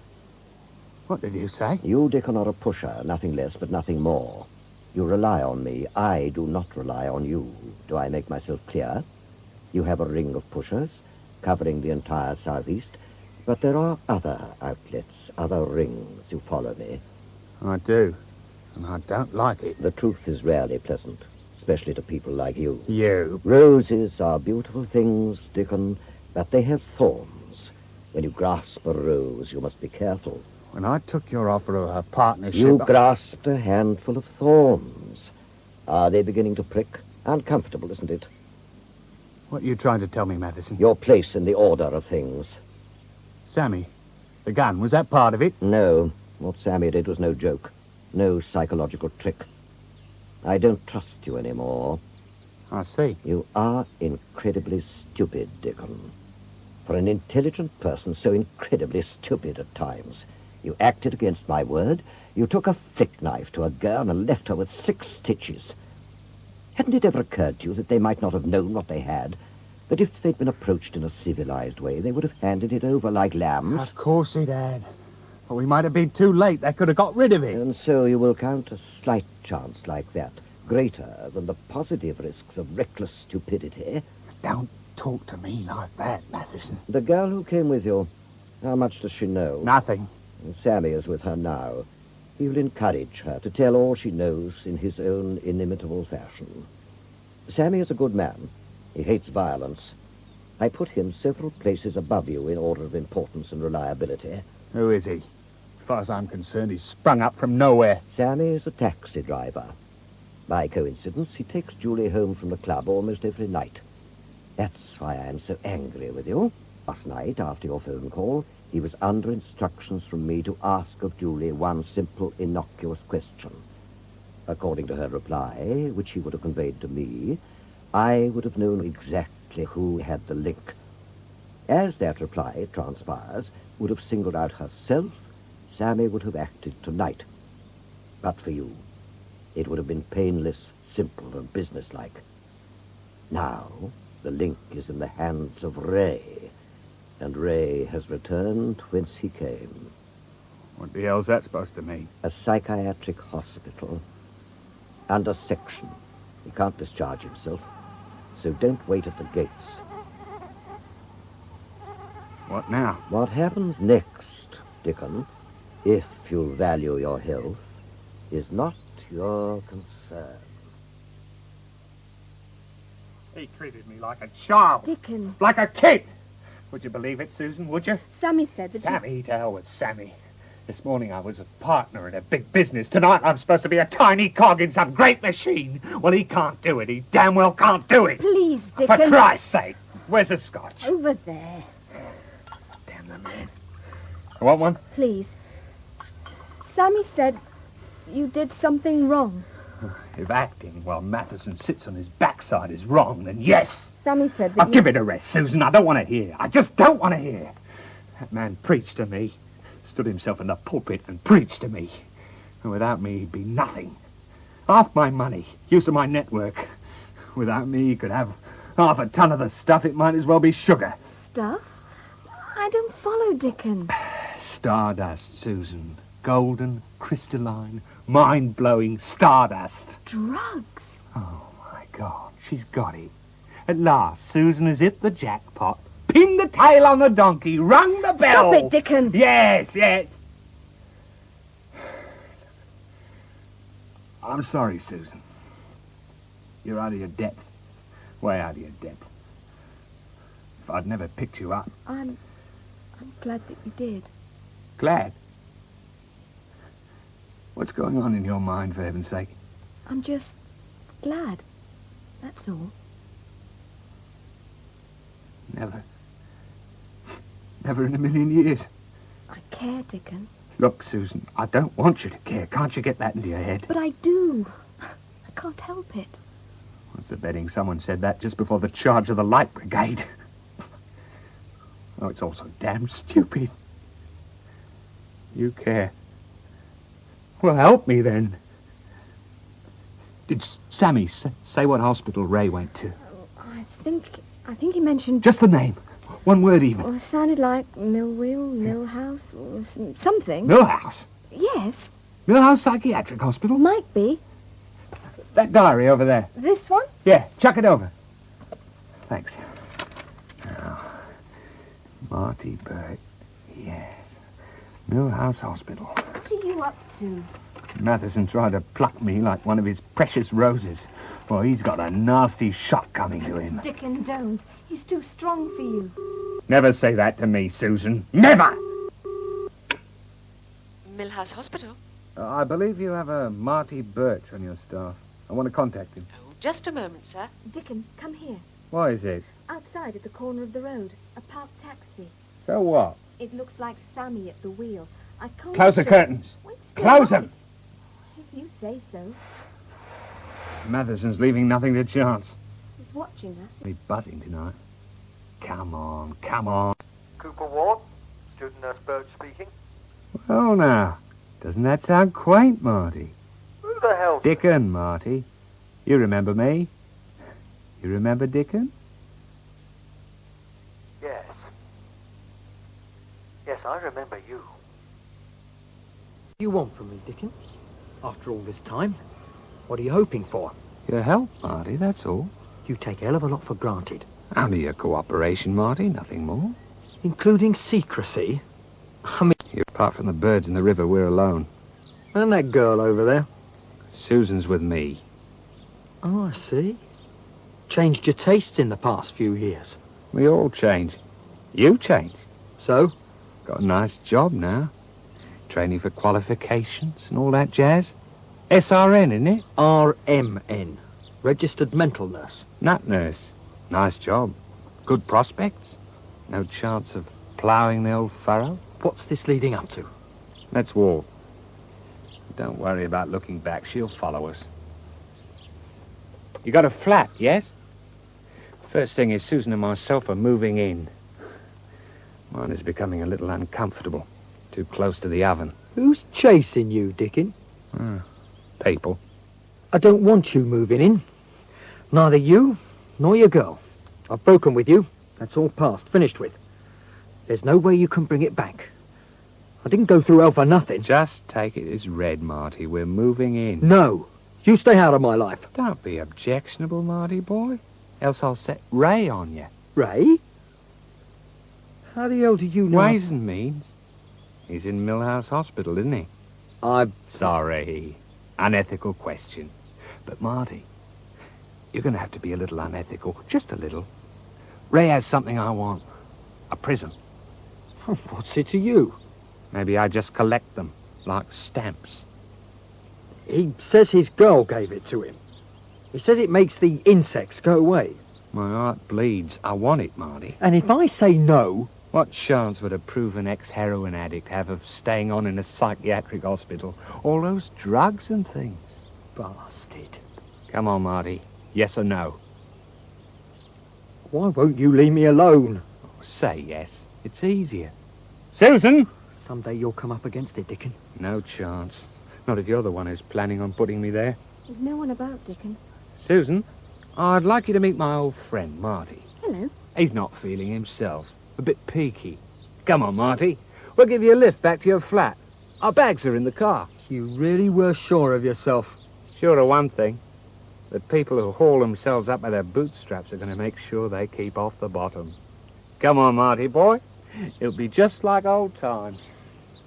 What did you say? You, Dickon, are a pusher, nothing less but nothing more. You rely on me. I do not rely on you. Do I make myself clear? You have a ring of pushers, covering the entire southeast, but there are other outlets, other rings. You follow me? I do, and I don't like it. The truth is rarely pleasant, especially to people like you. You? Roses are beautiful things, Dickon, but they have thorns. When you grasp a rose, you must be careful. When I took your offer of a partnership... You grasped a handful of thorns. Are they beginning to prick? Uncomfortable, isn't it? What are you trying to tell me, Matheson? Your place in the order of things. Sammy, the gun, was that part of it? No. What Sammy did was no joke. No psychological trick. I don't trust you anymore. I see. You are incredibly stupid, Dickon. For an intelligent person, so incredibly stupid at times. You acted against my word. You took a flick knife to a girl and left her with 6 stitches. Hadn't it ever occurred to you that they might not have known what they had? That if they'd been approached in a civilized way, they would have handed it over like lambs? Of course it had. But we might have been too late. They could have got rid of it. And so you will count a slight chance like that greater than the positive risks of reckless stupidity? Don't talk to me like that, Matheson. The girl who came with you, how much does she know? Nothing. And Sammy is with her now. He will encourage her to tell all she knows in his own inimitable fashion. Sammy is a good man. He hates violence. I put him several places above you in order of importance and reliability. Who is he? As far as I'm concerned, he's sprung up from nowhere. Sammy is a taxi driver. By coincidence, he takes Julie home from the club almost every night. That's why I am so angry with you. Last night, after your phone call, he was under instructions from me to ask of Julie one simple, innocuous question. According to her reply, which he would have conveyed to me, I would have known exactly who had the link. As that reply, it transpires, would have singled out herself, Sammy would have acted tonight. But for you, it would have been painless, simple, and businesslike. Now, the link is in the hands of Ray, And Ray has returned whence he came. What the hell's that supposed to mean? A psychiatric hospital. Under section. He can't discharge himself. So don't wait at the gates. What now? What happens next, Dickon, if you value your health, is not your concern. He treated me like a child. Dickon. Like a kid. Would you believe it, Susan, would you? Sammy said that Sammy, to hell with Sammy. This morning I was a partner in a big business. Tonight I'm supposed to be a tiny cog in some great machine. Well, he can't do it. He damn well can't do it. Please, For Dickon. Christ's sake. Where's the scotch? Over there. Damn the man. You want one? Please. Sammy said you did something wrong. If acting while Matheson sits on his backside is wrong, then yes. Sammy said that I'll give it a rest, Susan. I don't want to hear. I just don't want to hear. That man preached to me. Stood himself in the pulpit and preached to me. And without me, he'd be nothing. Half my money, use of my network. Without me, he could have half a ton of the stuff. It might as well be sugar. Stuff? I don't follow, Dickon. Stardust, Susan. Golden, crystalline, mind-blowing stardust. Drugs? Oh, my God. She's got it. At last, Susan has hit the jackpot. Pinned the tail on the donkey, rung the bell. Stop it, Dickon. Yes, yes. I'm sorry, Susan. You're out of your depth. Way out of your depth. If I'd never picked you up. I'm glad that you did. Glad? What's going on in your mind, for heaven's sake? I'm just glad. That's all. Never in a million years. I care, Dickon. Look, Susan, I don't want you to care. Can't you get that into your head? But I do. I can't help it. What's the betting someone said that just before the charge of the Light Brigade? Oh, it's all so damn stupid. You care. Well, help me then. Did Sammy say what hospital Ray went to? I think he mentioned... Just the name. One word even. Well, it sounded like Millwheel, Millhouse, or something. Millhouse? Yes. Millhouse Psychiatric Hospital? Might be. That diary over there. This one? Yeah, chuck it over. Thanks. Now, Marty Burt. Yes. Millhouse Hospital. What are you up to? Matheson tried to pluck me like one of his precious roses. Well, he's got a nasty shot coming to him. Dickon, don't. He's too strong for you. Never say that to me, Susan. Never! Millhouse Hospital? I believe you have a Marty Birch on your staff. I want to contact him. Oh, just a moment, sir. Dickon, come here. Why is it? Outside at the corner of the road. A parked taxi. So what? It looks like Sammy at the wheel. I can't... Close the curtains. Wait, Close them! If you say so. Matheson's leaving nothing to chance. He's watching us. He's buzzing tonight. Come on, come on. Cooper Ward, student nurse Birch speaking. Well, now, doesn't that sound quaint, Marty? Who the hell? Dickon, Marty. You remember me? You remember Dickon? Yes. Yes, I remember you. What do you want from me, Dickon? After all this time? What are you hoping for? Your help, Marty, that's all. You take a hell of a lot for granted. Only your cooperation, Marty, nothing more. Including secrecy? I mean... Apart from the birds in the river, we're alone. And that girl over there? Susan's with me. Oh, I see. Changed your tastes in the past few years. We all change. You changed. So? Got a nice job now. Training for qualifications and all that jazz. SRN, isn't it? RMN. Registered mental nurse. Nut nurse. Nice job. Good prospects. No chance of ploughing the old furrow. What's this leading up to? Let's walk. Don't worry about looking back. She'll follow us. You got a flat, yes? First thing is Susan and myself are moving in. Mine is becoming a little uncomfortable. Too close to the oven. Who's chasing you, Dickon? People. I don't want you moving in. Neither you nor your girl. I've broken with you. That's all past. Finished with. There's no way you can bring it back. I didn't go through hell for nothing. Just take it as read, Marty. We're moving in. No. You stay out of my life. Don't be objectionable, Marty boy. Else I'll set Ray on you. Ray? How the hell do you know? Ways and means. He's in Millhouse Hospital, isn't he? I'm sorry. Unethical question. But, Marty, you're going to have to be a little unethical. Just a little. Ray has something I want. A prism. What's it to you? Maybe I just collect them, like stamps. He says his girl gave it to him. He says it makes the insects go away. My heart bleeds. I want it, Marty. And if I say no... What chance would a proven ex-heroin addict have of staying on in a psychiatric hospital? All those drugs and things. Bastard. Come on, Marty. Yes or no? Why won't you leave me alone? Oh, say yes. It's easier. Susan! Someday you'll come up against it, Dickon. No chance. Not if you're the one who's planning on putting me there. There's no one about, Dickon. Susan, I'd like you to meet my old friend, Marty. Hello. He's not feeling himself. A bit peaky. Come on, Marty. We'll give you a lift back to your flat. Our bags are in the car. You really were sure of yourself. Sure of one thing. That people who haul themselves up by their bootstraps are going to make sure they keep off the bottom. Come on, Marty boy. It'll be just like old times.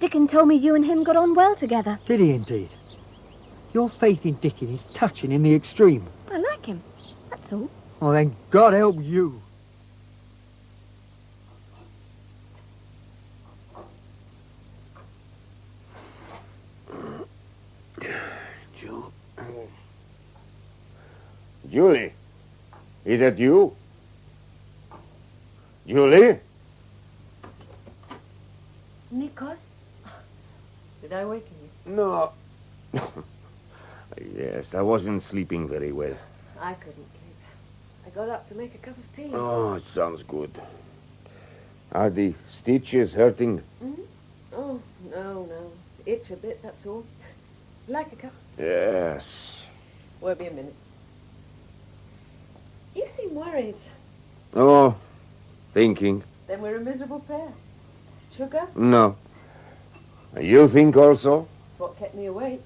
Dickon told me you and him got on well together. Did he indeed? Your faith in Dickon is touching in the extreme. I like him. That's all. Oh, then God help you. Julie, is that you? Julie? Nikos? Did I waken you? No. Yes, I wasn't sleeping very well. I couldn't sleep. I got up to make a cup of tea. Oh, it sounds good. Are the stitches hurting? Mm-hmm. Oh, no. Itch a bit, that's all. Like a cup? Yes. Won't be a minute. You seem worried. Oh, thinking. Then we're a miserable pair. Sugar? No. You think also? It's what kept me awake.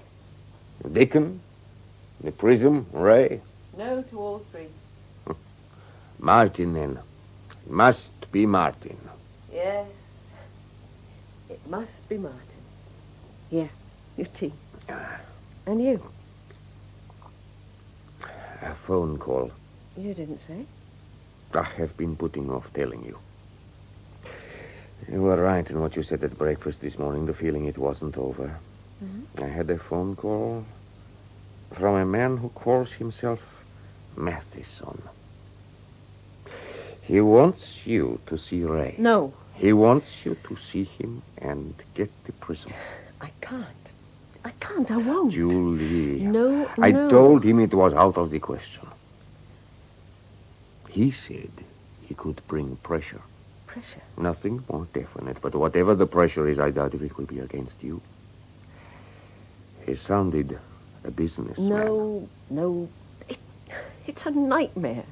Dickon? The prism? Ray? No to all three. Martin, then. It must be Martin. Yes. It must be Martin. Here, your tea. And you? A phone call. You didn't say. I have been putting off telling you. You were right in what you said at breakfast this morning, the feeling it wasn't over. Mm-hmm. I had a phone call from a man who calls himself Matheson. He wants you to see Ray. No. He wants you to see him and get the prism. I can't. I won't. Julie. No. I told him it was out of the question. He said he could bring pressure. Pressure? Nothing more definite, but whatever the pressure is, I doubt if it will be against you. He sounded a businessman. No. It's a nightmare.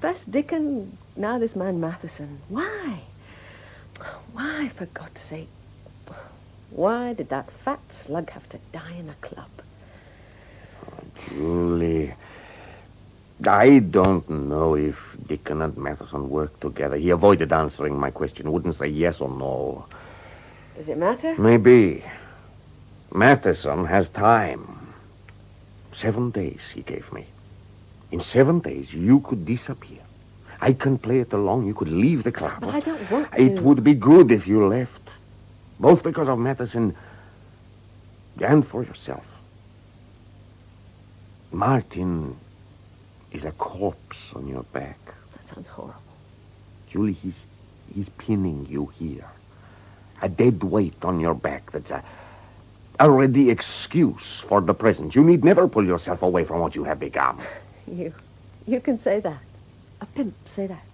First Dickon, now this man Matheson. Why? Why, for God's sake? Why did that fat slug have to die in a club? Oh, Julie, I don't know if Dickon and Matheson worked together. He avoided answering my question, wouldn't say yes or no. Does it matter? Maybe. Matheson has time. 7 days he gave me. In 7 days, you could disappear. I can play it along. You could leave the club. But I don't want to. It would be good if you left. Both because of Matheson and for yourself. Martin is a corpse on your back. That sounds horrible. Julie, he's pinning you here. A dead weight on your back that's a ready excuse for the present. You need never pull yourself away from what you have become. You can say that. A pimp say that.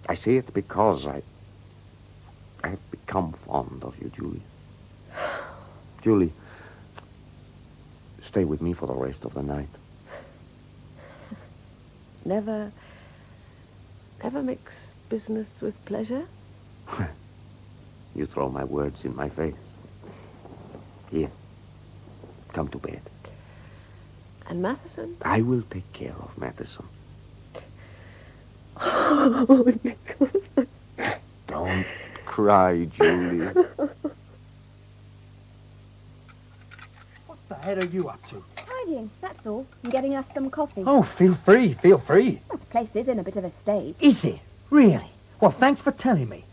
I say it because I have become fond of you, Julie. Julie, stay with me for the rest of the night. Never mix business with pleasure? You throw my words in my face. Here. Come to bed. And Matheson? I will take care of Matheson. Oh, Nicholas. Don't cry, Julie. What the hell are you up to? Tidying, that's all. And getting us some coffee. Oh, feel free, feel free. Well, the place is in a bit of a state. Is it? Really? Well, thanks for telling me.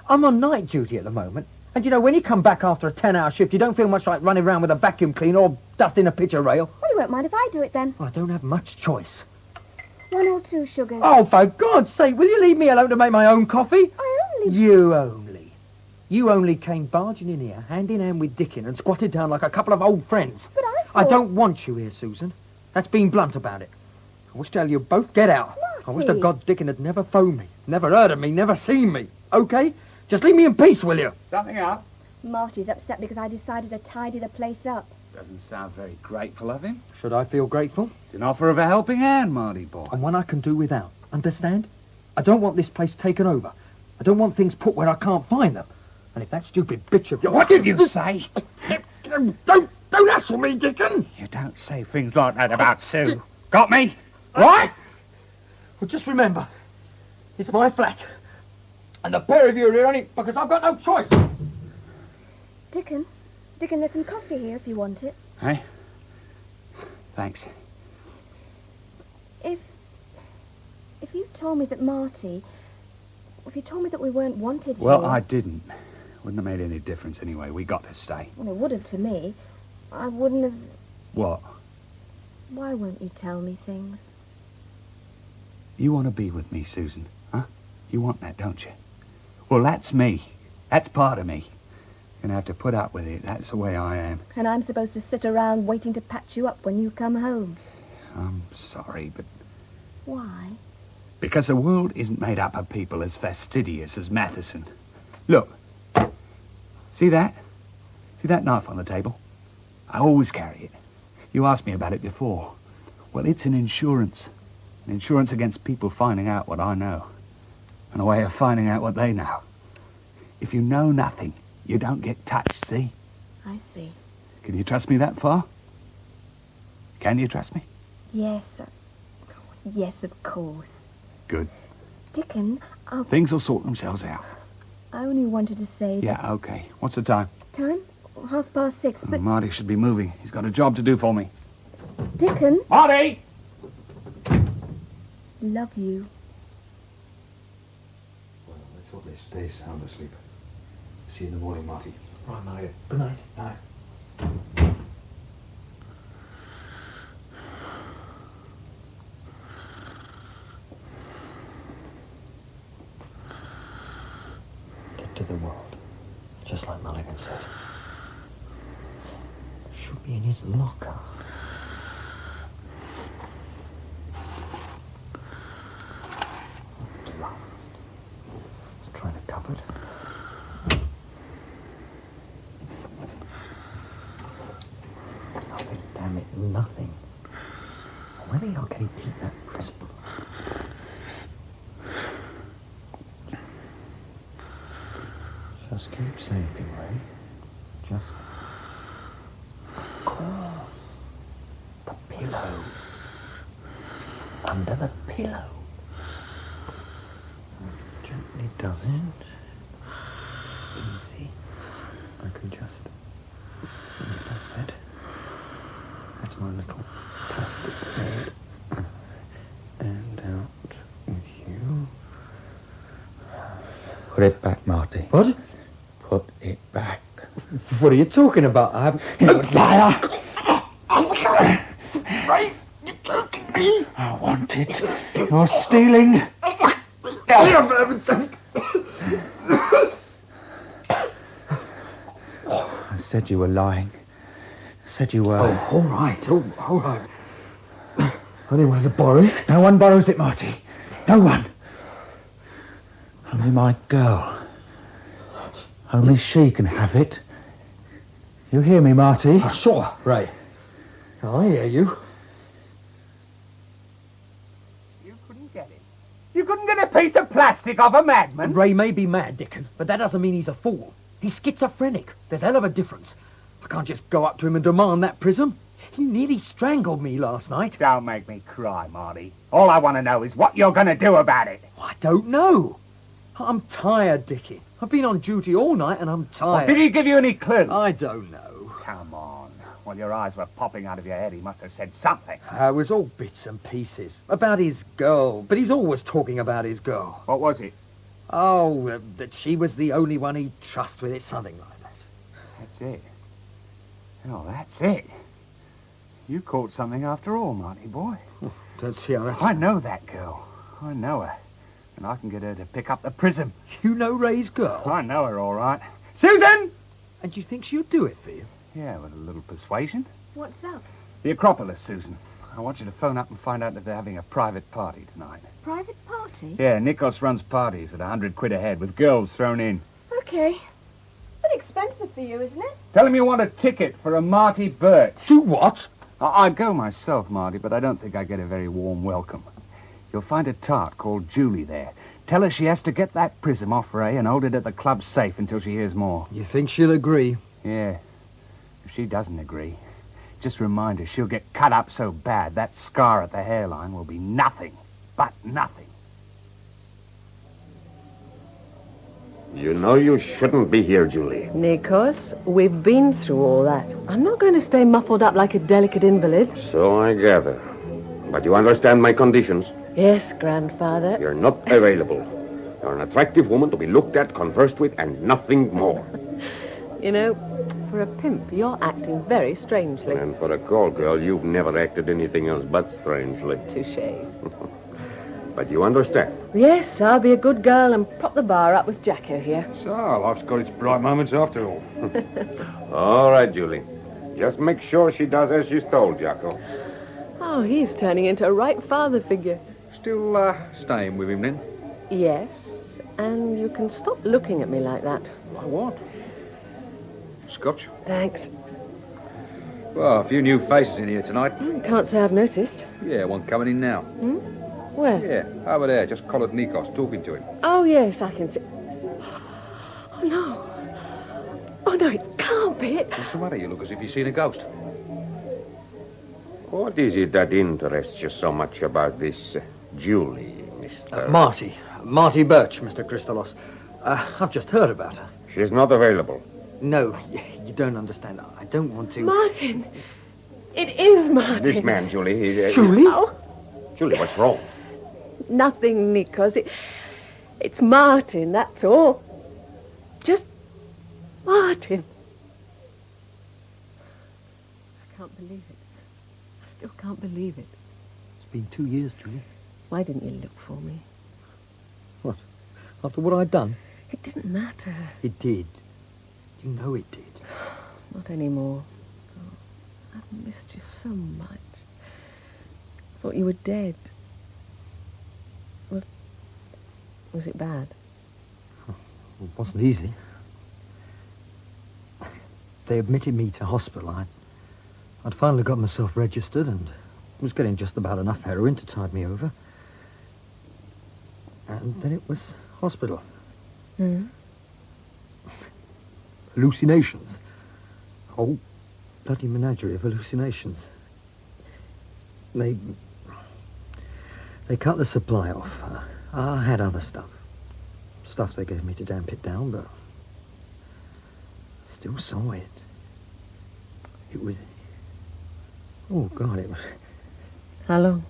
I'm on night duty at the moment. And, you know, when you come back after a 10-hour shift, you don't feel much like running around with a vacuum cleaner or dusting a picture rail. Well, you won't mind if I do it then. Well, I don't have much choice. 1 or 2 sugars. Oh, for God's sake, will you leave me alone to make my own coffee? You only came barging in here, hand in hand with Dickin, and squatted down like a couple of old friends. But I don't want you here, Susan. That's being blunt about it. I wish to hell you both get out. Marty. I wish to God Dickin had never phoned me, never heard of me, never seen me. Okay? Just leave me in peace, will you? Something up? Marty's upset because I decided to tidy the place up. Doesn't sound very grateful of him. Should I feel grateful? It's an offer of a helping hand, Marty boy. And one I can do without. Understand? I don't want this place taken over. I don't want things put where I can't find them. And if that stupid bitch of yours... What did you say? Don't hassle me, Dickon! You don't say things like that about Sue. Got me? Right? Well, just remember, it's my flat. And the pair of you are here only because I've got no choice. Dickon, there's some coffee here if you want it. Hey? Thanks. If you told me that Marty... If you told me that we weren't wanted Well, here... I didn't. Wouldn't have made any difference anyway. We got to stay. Well, it would have to me. I wouldn't have... What? Why won't you tell me things? You want to be with me, Susan, huh? You want that, don't you? Well, that's me. That's part of me. You're going to have to put up with it. That's the way I am. And I'm supposed to sit around waiting to patch you up when you come home. I'm sorry, but... Why? Because the world isn't made up of people as fastidious as Matheson. Look. See that? See that knife on the table? I always carry it. You asked me about it before. Well, it's an insurance. An insurance against people finding out what I know. And a way of finding out what they know. If you know nothing, you don't get touched, see? I see. Can you trust me that far? Can you trust me? Yes. Yes, of course. Good. Dickon, Things will sort themselves out. I only wanted to say Yeah, okay. What's the time? Time? 6:30, but... Marty should be moving. He's got a job to do for me. Dickon! Marty! Love you. Well, let's hope they stay sound asleep. See you in the morning, Marty. Right, Marty. Good night. Night. Get to the world, just like Mulligan said. Should be in his locker. At last. Let's try the cupboard. Nothing, damn it, nothing. Where the hell can he keep that present? Just keep saving, Ray. Just... Of course. The pillow. Under the pillow. Gently does it. Easy. I can just... Leave that bed. That's my little plastic bed. And out with you. Put it back, Marty. What? Put it back. What are you talking about? I haven't... Liar! Ray, you took me. I want it. You're stealing. I said you were lying. I said you were... Oh, all right. Oh, all right. I didn't want to borrow it. No one borrows it, Marty. No one. Only my girl. Only she can have it. You hear me, Marty? Oh, sure, Ray. I hear you. You couldn't get it. You couldn't get a piece of plastic off a madman. Ray may be mad, Dickon, but that doesn't mean he's a fool. He's schizophrenic. There's a hell of a difference. I can't just go up to him and demand that prism. He nearly strangled me last night. Don't make me cry, Marty. All I want to know is what you're going to do about it. I don't know. I'm tired, Dickie. I've been on duty all night and I'm tired. Well, did he give you any clue? I don't know. Come on. Well, your eyes were popping out of your head. He must have said something. It was all bits and pieces. About his girl. But he's always talking about his girl. What was it? Oh, that she was the only one he'd trust with it. Something like that. That's it. Oh, that's it. You caught something after all, Marty boy. Don't see how that's... I know that girl. I know her. And I can get her to pick up the prism. You know Ray's girl? I know her, all right. Susan! And you think she'll do it for you? Yeah, with a little persuasion. What's up? The Acropolis, Susan. I want you to phone up and find out if they're having a private party tonight. Private party? Yeah, Nikos runs parties at £100 a head with girls thrown in. Okay. But expensive for you, isn't it? Tell him you want a ticket for a Marty Birch. Do what? I'd go myself, Marty, but I don't think I get a very warm welcome. You'll find a tart called Julie there. Tell her she has to get that prism off Ray and hold it at the club safe until she hears more. You think she'll agree? Yeah. If she doesn't agree, just remind her she'll get cut up so bad that scar at the hairline will be nothing but nothing. You know you shouldn't be here, Julie. Nikos, we've been through all that. I'm not going to stay muffled up like a delicate invalid. So I gather. But you understand my conditions? Yes, grandfather. You're not available. You're an attractive woman to be looked at, conversed with, and nothing more. You know, for a pimp, you're acting very strangely. And for a call girl, you've never acted anything else but strangely. Touché. But you understand? Yes, I'll be a good girl and prop the bar up with Jacko here. So, life's got its bright moments after all. All right, Julie. Just make sure she does as she's told, Jacko. Oh, he's turning into a right father figure. Still staying with him then? Yes, and you can stop looking at me like that. Like what? Scotch? Thanks. Well, a few new faces in here tonight. Can't say I've noticed. Yeah, one coming in now. Where? Yeah, over there, just collared Nikos, talking to him. Oh, yes, I can see. Oh, no. Oh, no, it can't be it. What's the matter? You look as if you've seen a ghost. What is it that interests you so much about this Julie, Mr... Marty Birch, Mr. Christolos. I've just heard about her. She's not available. No, you don't understand. I don't want to... Martin! It is Martin. This man, Julie, Julie? Oh. Julie, what's wrong? Nothing, Nikos. It's Martin, that's all. Just Martin. I can't believe it. I still can't believe it. It's been 2 years, Julie. Why didn't you look for me? What? After what I'd done? It didn't matter. It did. You know it did. Not anymore. Oh, I've missed you so much. I thought you were dead. Was it bad? It wasn't easy. They admitted me to hospital. I'd finally got myself registered and was getting just about enough heroin to tide me over. And then it was hospital. Hallucinations. Whole bloody menagerie of hallucinations. They cut the supply off. I had other stuff. Stuff they gave me to damp it down, but I still saw it. It was... Oh, God, it was... How long?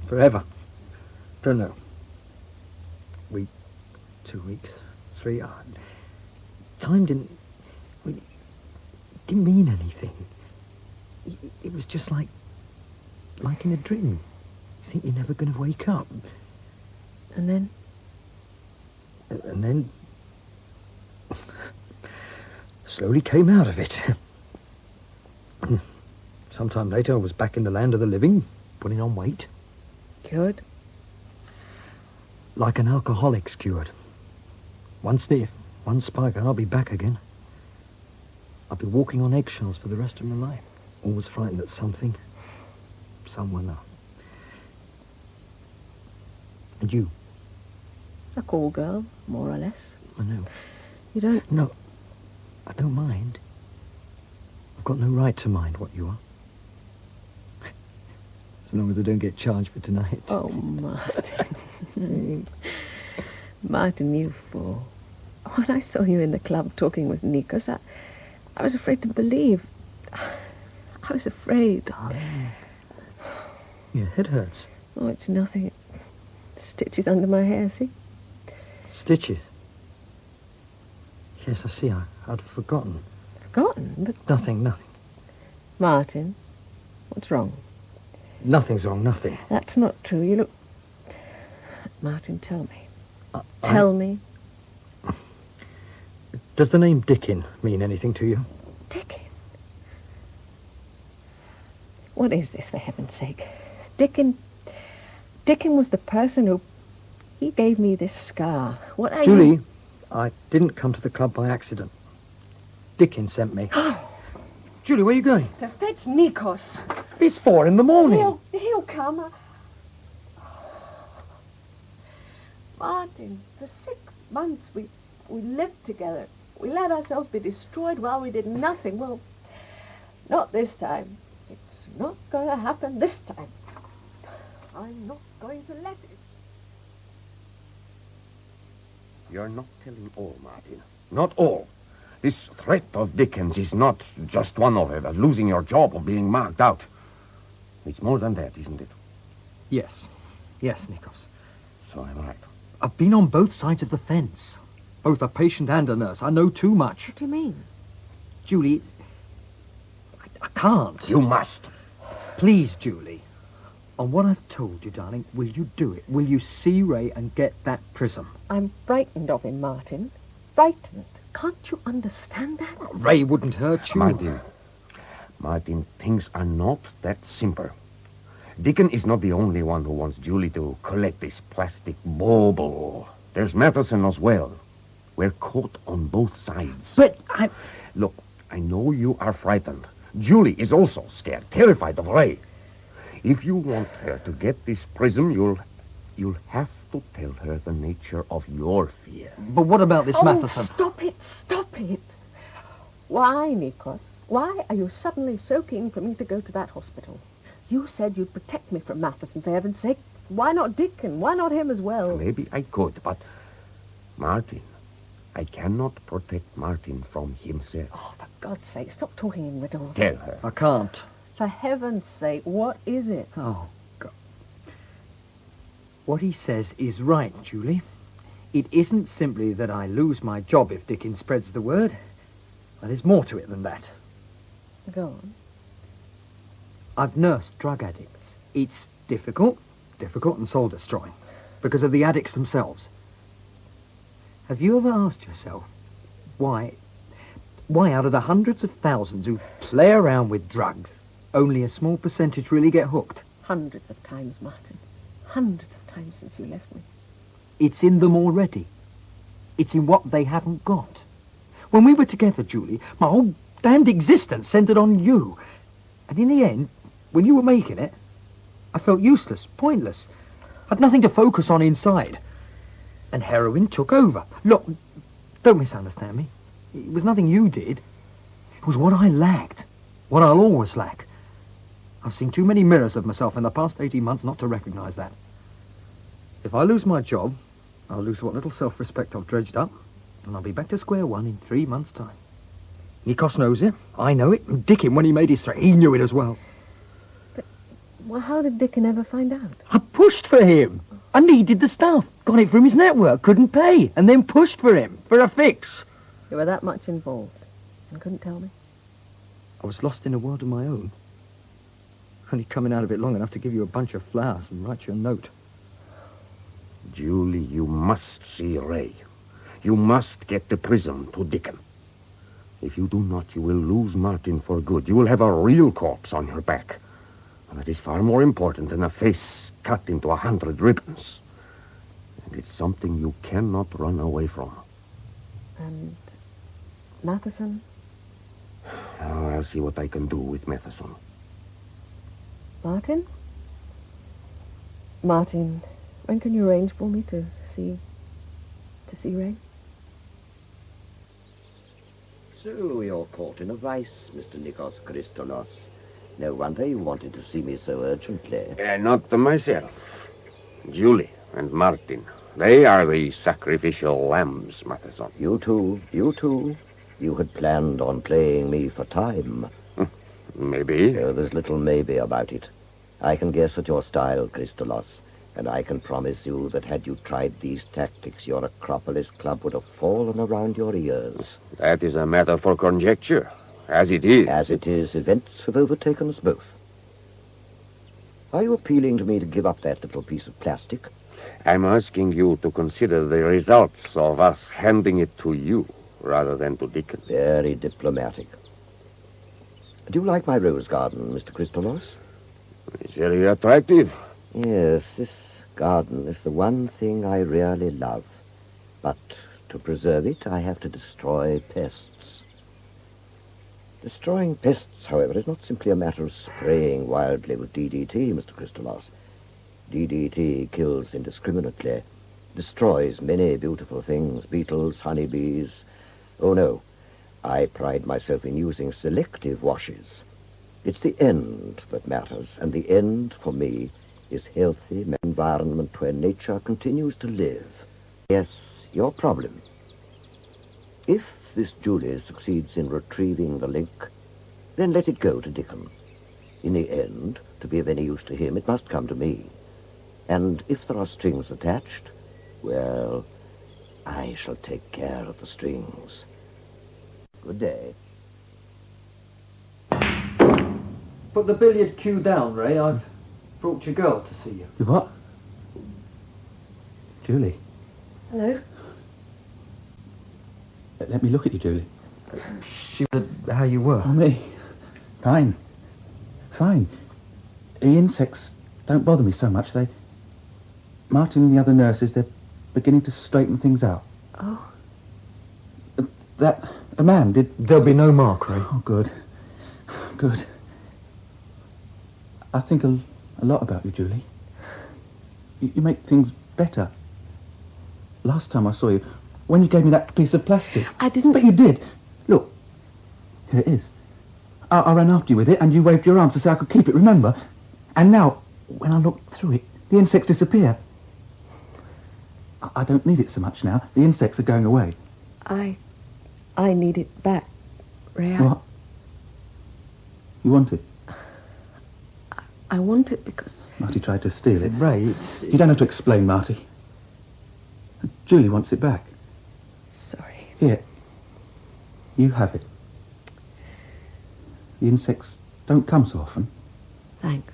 Forever. Don't know. Week, 2 weeks, 3... time didn't mean anything. It was just like in a dream. You think you're never going to wake up. And then? And then... slowly came out of it. Sometime later, I was back in the land of the living, putting on weight. Cured? Like an alcoholic's cured. One sniff, one spike, and I'll be back again. I'll be walking on eggshells for the rest of my life. Always frightened that something, someone... And you? A call girl, more or less. I know. You don't? No, I don't mind. I've got no right to mind what you are. As long as I don't get charged for tonight. Oh, Martin. Martin, you fool. When I saw you in the club talking with Nikos, I was afraid to believe. I was afraid. Darling. Your head hurts. Oh, it's nothing. Stitches under my hair, see? Stitches? Yes, I see. I'd forgotten. Forgotten? But... Nothing. Martin, what's wrong? Nothing's wrong, nothing. That's not true. You look... Martin, tell me. Tell me. Does the name Dickin mean anything to you? Dickin? What is this, for heaven's sake? Dickin was the person who... He gave me this scar. What are Julie, you... I didn't come to the club by accident. Dickin sent me. Julie, where are you going? To fetch Nikos. It's 4 a.m. He'll come. Martin, for 6 months we lived together. We let ourselves be destroyed while we did nothing. Well, not this time. It's not going to happen this time. I'm not going to let it. You're not telling all, Martin. Not all. This threat of Dickens is not just one of losing your job, of being marked out. It's more than that, isn't it? Yes, Nikos. So I'm right. I've been on both sides of the fence. Both a patient and a nurse. I know too much. What do you mean? Julie, I can't. You must. Please, Julie. On what I've told you, darling, will you do it? Will you see Ray and get that prism? I'm frightened of him, Martin. Frightened. Can't you understand that? Ray wouldn't hurt you. Martin, things are not that simple. Dickon is not the only one who wants Julie to collect this plastic bauble. There's Matheson as well. We're caught on both sides. But Look, I know you are frightened. Julie is also scared, terrified of Ray. If you want her to get this prism, you'll have to tell her the nature of your fear. But what about this Matheson? Stop it. Why, Nikos? Why are you suddenly so keen for me to go to that hospital? You said you'd protect me from Matheson, for heaven's sake. Why not Dickon? Why not him as well? Maybe I could, but... Martin, I cannot protect Martin from himself. Oh, for God's sake, stop talking in riddles. Tell her. I can't. For heaven's sake, what is it? Oh, God. What he says is right, Julie. It isn't simply that I lose my job if Dickon spreads the word. But there's more to it than that. Go on. I've nursed drug addicts. It's difficult and soul-destroying, because of the addicts themselves. Have you ever asked yourself why out of the hundreds of thousands who play around with drugs, only a small percentage really get hooked? Hundreds of times, Martin. Hundreds of times since you left me. It's in them already. It's in what they haven't got. When we were together, Julie, my whole damned existence centered on you. And in the end, when you were making it, I felt useless, pointless. Had nothing to focus on inside. And heroin took over. Look, don't misunderstand me. It was nothing you did. It was what I lacked. What I'll always lack. I've seen too many mirrors of myself in the past 18 months not to recognize that. If I lose my job, I'll lose what little self-respect I've dredged up, and I'll be back to square one in 3 months' time. Nikos knows it. I know it. And Dickon, when he made his threat, he knew it as well. But, well, how did Dickon ever find out? I pushed for him. I needed the stuff. Got it from his network, couldn't pay, and then pushed for him, for a fix. You were that much involved and couldn't tell me? I was lost in a world of my own. Only coming out of it long enough to give you a bunch of flowers and write you a note. Julie, you must see Ray. You must get the prism to Dickon. If you do not, you will lose Martin for good. You will have a real corpse on your back. And that is far more important than a face cut into 100 ribbons. And it's something you cannot run away from. And Matheson? Oh, I'll see what I can do with Matheson. Martin? Martin, when can you arrange for me to see Ray? So you're caught in a vice, Mr. Nikos Christolos. No wonder you wanted to see me so urgently. Not myself. Julie and Martin. They are the sacrificial lambs, Matheson. You too. You had planned on playing me for time. Maybe. Oh, there's little maybe about it. I can guess at your style, Christolos, and I can promise you that had you tried these tactics, your Acropolis Club would have fallen around your ears. That is a matter for conjecture. As it is. As it is, events have overtaken us both. Are you appealing to me to give up that little piece of plastic? I'm asking you to consider the results of us handing it to you rather than to Dickon. Very diplomatic. Do you like my rose garden, Mr. Christolos? It's very attractive. Yes, this garden is the one thing I really love. But to preserve it, I have to destroy pests. Destroying pests, however, is not simply a matter of spraying wildly with DDT, Mr. Christolos. DDT kills indiscriminately, destroys many beautiful things, beetles, honeybees. Oh, no. I pride myself in using selective washes. It's the end that matters, and the end, for me, is healthy environment where nature continues to live. Yes, your problem. If this Julie succeeds in retrieving the link, then let it go to Dickon. In the end, to be of any use to him, it must come to me. And if there are strings attached, well, I shall take care of the strings. Good day. Put the billiard cue down, Ray. I've brought your girl to see you. You what? Julie. Hello? Let me look at you, Julie. She wondered how you were. Oh, me? Fine. The insects don't bother me so much. Martin and the other nurses, they're beginning to straighten things out. Oh. A man did... There'll be no mark, Ray. Oh, good. I think a lot about you, Julie. You make things better. Last time I saw you, when you gave me that piece of plastic. I didn't... But you did. Look, here it is. I ran after you with it, and you waved your arms to say I could keep it, remember? And now, when I look through it, the insects disappear. I don't need it so much now. The insects are going away. I need it back, Ray. What? You want it? I want it because... Marty tried to steal it. Ray, You don't have to explain, Marty. Julie wants it back. Sorry. Here. You have it. The insects don't come so often. Thanks.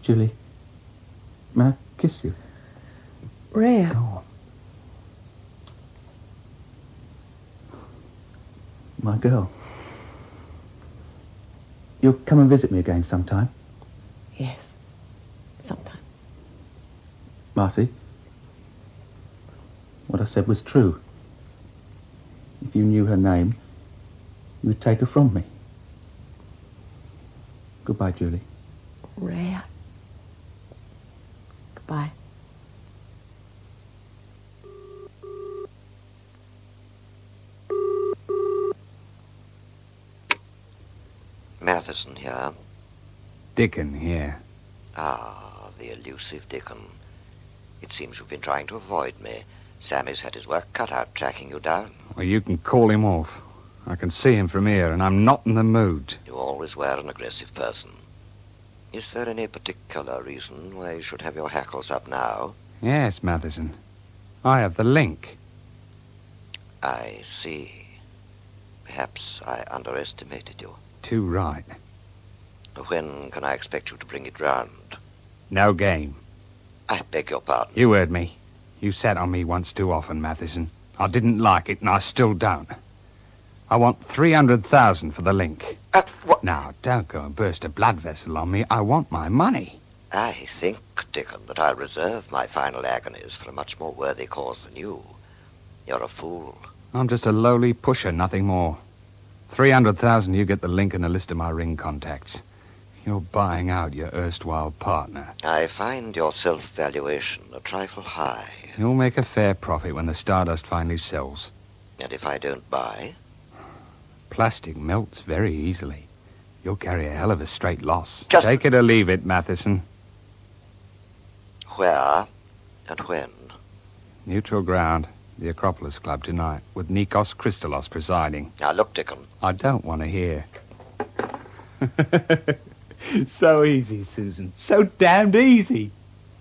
Julie, may I kiss you? Ray. Go on. My girl. You'll come and visit me again sometime? Yes. Sometime. Marty, what I said was true. If you knew her name, you would take her from me. Goodbye, Julie. Ray. Goodbye. Matheson here. Dickon here. Ah, the elusive Dickon. It seems you've been trying to avoid me. Sammy's had his work cut out tracking you down. Well, you can call him off. I can see him from here, and I'm not in the mood. You always were an aggressive person. Is there any particular reason why you should have your hackles up now? Yes, Matheson. I have the link. I see. Perhaps I underestimated you. Too right. When can I expect you to bring it round? No game. I beg your pardon. You heard me. You sat on me once too often, Matheson. I didn't like it, and I still don't. I want 300,000 for the link. What? Now, don't go and burst a blood vessel on me. I want my money. I think, Dickon, that I'll reserve my final agonies for a much more worthy cause than you. You're a fool. I'm just a lowly pusher, nothing more. 300,000, you get the link and a list of my ring contacts. You're buying out your erstwhile partner. I find your self-valuation a trifle high. You'll make a fair profit when the Stardust finally sells. And if I don't buy? Plastic melts very easily. You'll carry a hell of a straight loss. Just... Take it or leave it, Matheson. Where and when? Neutral ground. The Acropolis Club tonight, with Nikos Christolos presiding. Now, look, Dickon. I don't want to hear. So easy, Susan. So damned easy.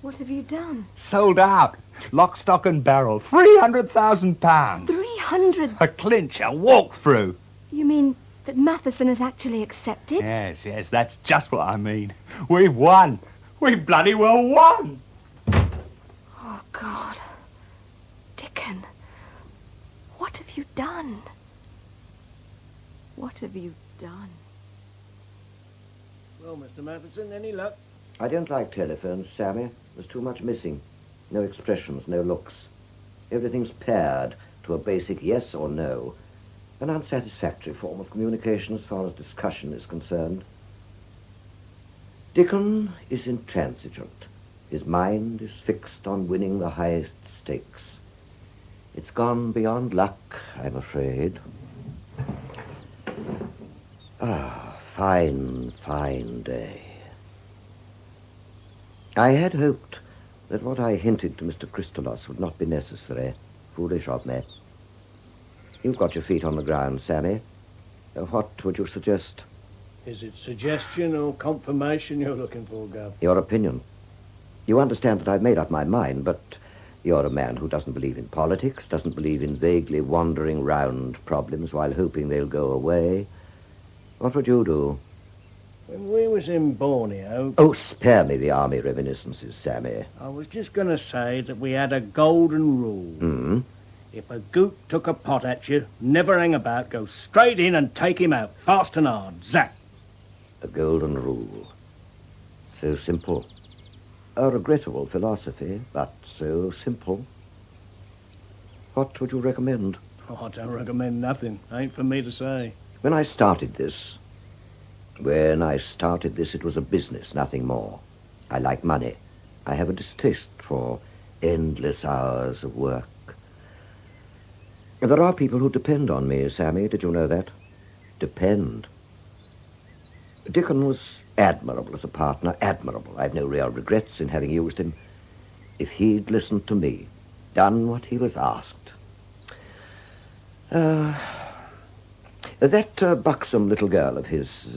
What have you done? Sold out. Lock, stock and barrel. £300,000. 300? A clinch, a walk-through. You mean that Matheson has actually accepted? Yes, that's just what I mean. We've won. We bloody well won. Oh, God. Dickon, what have you done? What have you done? Well, Mr. Matheson, any luck? I don't like telephones, Sammy. There's too much missing. No expressions, no looks. Everything's paired to a basic yes or no. An unsatisfactory form of communication as far as discussion is concerned. Dickon is intransigent. His mind is fixed on winning the highest stakes. It's gone beyond luck, I'm afraid. Ah, fine day. I had hoped that what I hinted to Mr. Christolos would not be necessary. Foolish of me. You've got your feet on the ground, Sammy. What would you suggest? Is it suggestion or confirmation you're looking for, Gov? Your opinion. You understand that I've made up my mind, but you're a man who doesn't believe in politics, doesn't believe in vaguely wandering round problems while hoping they'll go away. What would you do? When we was in Borneo... Oh, spare me the army reminiscences, Sammy. I was just going to say that we had a golden rule. If a goot took a pot at you, never hang about, go straight in and take him out, fast and hard, zap. A golden rule. So simple. A regrettable philosophy, but so simple. What would you recommend? Oh, I don't recommend nothing. Ain't for me to say. When I started this, it was a business, nothing more. I like money. I have a distaste for endless hours of work. There are people who depend on me, Sammy. Did you know that? Depend. Dickon was admirable as a partner, admirable. I've no real regrets in having used him. If he'd listened to me, done what he was asked. That buxom little girl of his,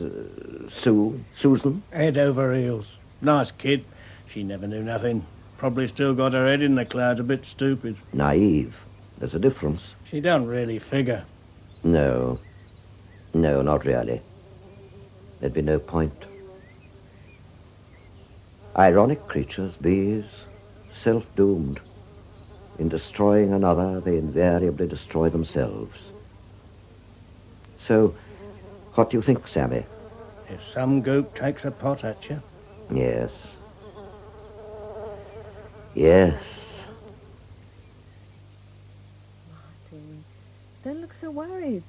Susan? Head over heels. Nice kid. She never knew nothing. Probably still got her head in the clouds, a bit stupid. Naive. There's a difference. She don't really figure. No, not really. There'd be no point. Ironic creatures, bees, self-doomed. In destroying another, they invariably destroy themselves. So, what do you think, Sammy? If some goop takes a pot at you? Yes. Yes. Martin, don't look so worried.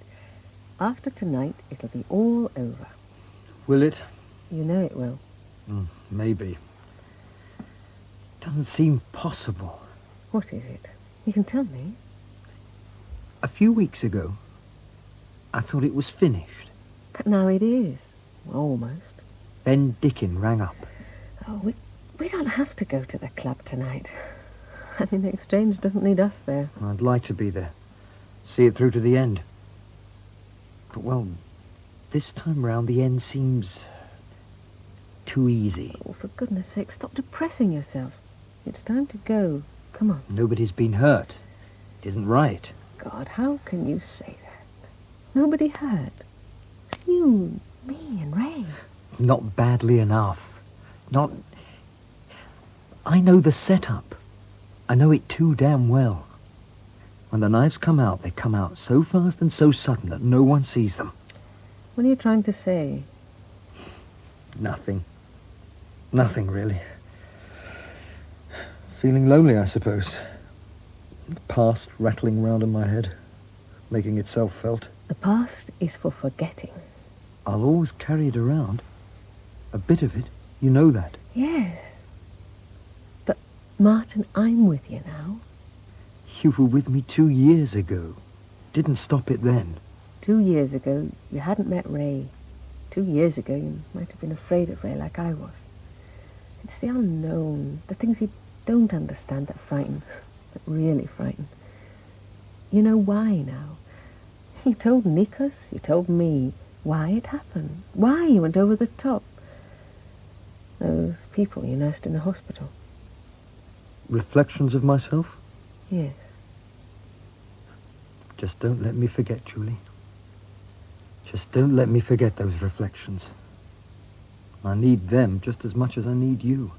After tonight, it'll be all over. Will it? You know it will. Maybe. Doesn't seem possible. What is it? You can tell me. A few weeks ago, I thought it was finished. But now it is. Almost. Then Dickon rang up. Oh, we don't have to go to the club tonight. I mean, the exchange doesn't need us there. I'd like to be there. See it through to the end. But, well, this time round the end seems too easy. Oh, for goodness sake, stop depressing yourself. It's time to go. Come on. Nobody's been hurt. It isn't right. God, how can you say that? Nobody hurt. You, me, and Ray. Not badly enough. Not... I know the setup. I know it too damn well. When the knives come out, they come out so fast and so sudden that no one sees them. What are you trying to say? Nothing. Nothing, really. Feeling lonely, I suppose. The past rattling round in my head, making itself felt. The past is for forgetting. I'll always carry it around. A bit of it. You know that. Yes. But, Martin, I'm with you now. You were with me 2 years ago. Didn't stop it then. 2 years ago, you hadn't met Ray. 2 years ago, you might have been afraid of Ray like I was. It's the unknown, the things you don't understand that frighten, that really frighten. You know why now. You told Nikos, you told me why it happened, why you went over the top. Those people you nursed in the hospital. Reflections of myself? Yes. Just don't let me forget, Julie. Just don't let me forget those reflections. I need them just as much as I need you.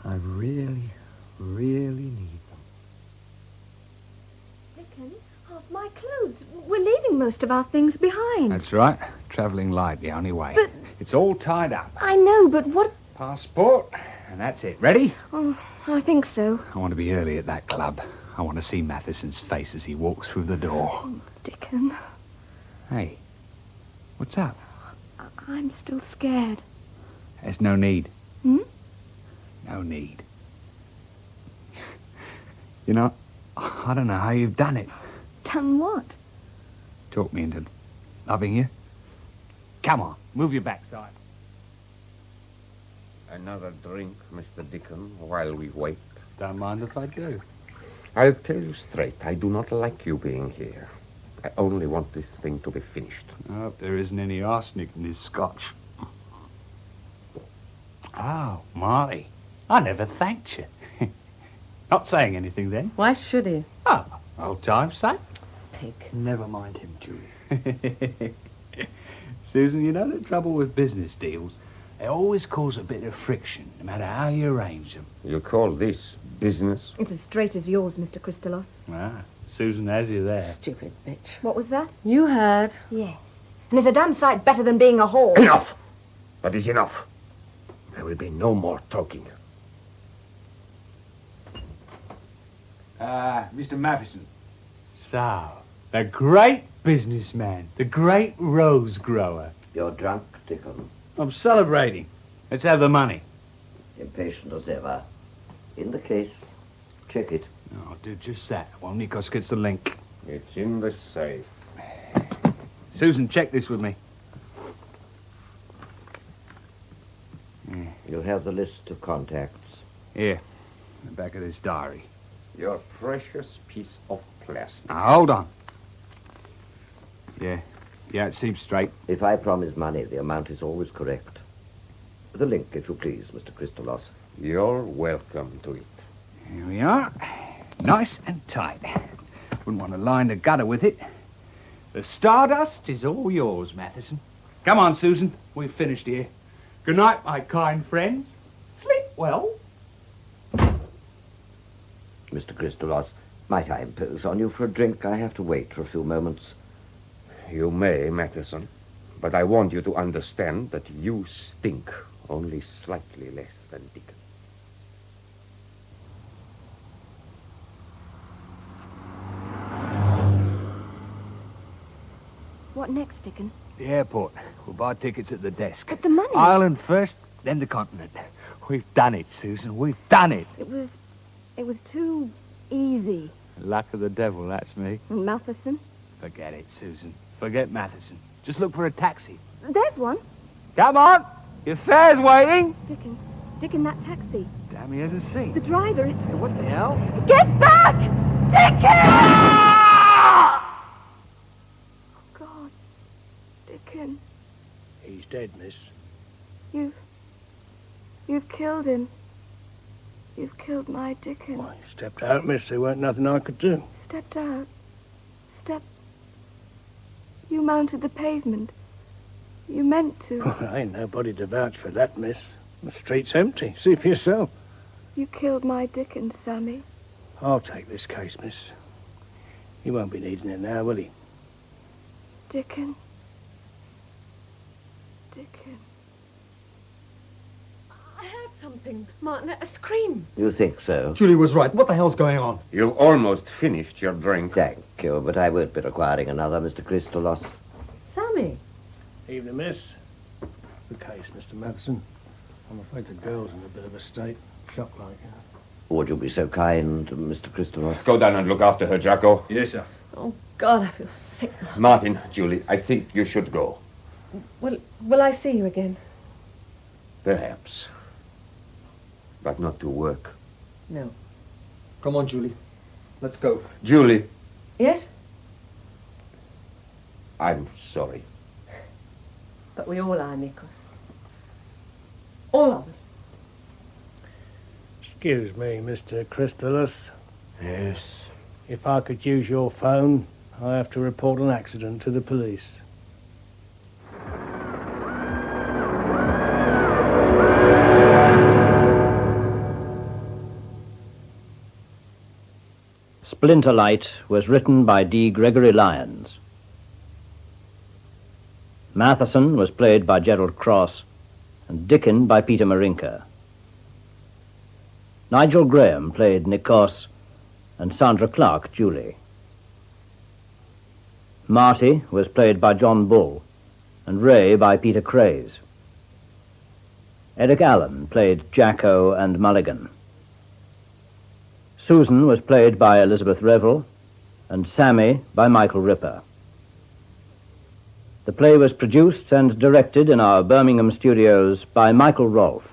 I really, really need them. Dickon, half my clothes. We're leaving most of our things behind. That's right. Travelling light, the only way. But... It's all tied up. I know, but what... Passport, and that's it. Ready? Oh, I think so. I want to be early at that club. I want to see Matheson's face as he walks through the door. Oh, Dickon. Hey, what's up? I'm still scared. There's no need. Hmm? No need. You know, I don't know how you've done it. Done what? Talk me into loving you. Come on, move your backside. Another drink, Mr. Dickon, while we wait. Don't mind if I do. I'll tell you straight, I do not like you being here. I only want this thing to be finished. I hope there isn't any arsenic in this scotch. Oh, Marley, I never thanked you. Not saying anything then. Why should he? Oh, old time's sake. Pig. Never mind him, Julie. Susan, you know the trouble with business deals? They always cause a bit of friction, no matter how you arrange them. You call this business? It's as straight as yours, Mr. Christolos. Ah, Susan has you there. Stupid bitch. What was that? You heard. Yes. And it's a damn sight better than being a whore. Enough! That is enough. There will be no more talking. Mr. Matheson. So, the great businessman, the great rose grower. You're drunk, Dickon. I'm celebrating. Let's have the money. Impatient as ever. In the case. Check it. I'll do just that while Nikos gets the link. It's in the safe. Susan, check this with me. You have the list of contacts. Here, in the back of this diary. Your precious piece of plastic. Now, hold on. Yeah, it seems straight. If I promise money, the amount is always correct. The link, if you please, Mr. Christolos. You're welcome to it. Here we are. Nice and tight. Wouldn't want to line the gutter with it. The stardust is all yours, Matheson. Come on, Susan. We've finished here. Good night, my kind friends. Sleep well. Mr. Christolos, might I impose on you for a drink? I have to wait for a few moments. You may, Matheson, but I want you to understand that you stink only slightly less than Dickon. What next, Dickon? The airport. We'll buy tickets at the desk. But the money... Ireland first, then the continent. We've done it, Susan. We've done it. It was too easy. Luck of the devil, that's me. And Matheson? Forget it, Susan. Forget Matheson. Just look for a taxi. There's one. Come on. Your fare's waiting. Dickon, that taxi. Damn, he hasn't seen. The driver, it's... What the hell? Get back! Dickon! Oh, God. Dickon. He's dead, miss. You've killed him. You've killed my Dickon. Why, you stepped out, miss. There weren't nothing I could do. Stepped out. You mounted the pavement. You meant to. Well, ain't nobody to vouch for that, miss. The street's empty. See for yourself. You killed my Dickon, Sammy. I'll take this case, miss. He won't be needing it now, will he? Dickon. I heard something. Martin, a scream. You think so? Julie was right. What the hell's going on? You've almost finished your drink. Thank you, but I won't be requiring another, Mr. Christolos. Sammy. Evening, miss. The case, Mr. Matheson. I'm afraid the girl's in a bit of a state. Shock-like. Would you be so kind, Mr. Christolos? Go down and look after her, Jacko. Yes, sir. Oh, God, I feel sick. Martin, Julie, I think you should go. Will I see you again? Perhaps. But not to work. No. Come on, Julie. Let's go. Julie. Yes? I'm sorry. But we all are, Nikos. All of us. Excuse me, Mr. Crystalis. Yes. If I could use your phone, I have to report an accident to the police. Splinterlight was written by D. Gregory Lyons. Matheson was played by Gerald Cross and Dickon by Peter Marinka. Nigel Graham played Nikos and Sandra Clark, Julie. Marty was played by John Bull and Ray by Peter Craze. Eric Allen played Jacko and Mulligan. Susan was played by Elizabeth Revel and Sammy by Michael Ripper. The play was produced and directed in our Birmingham studios by Michael Rolfe.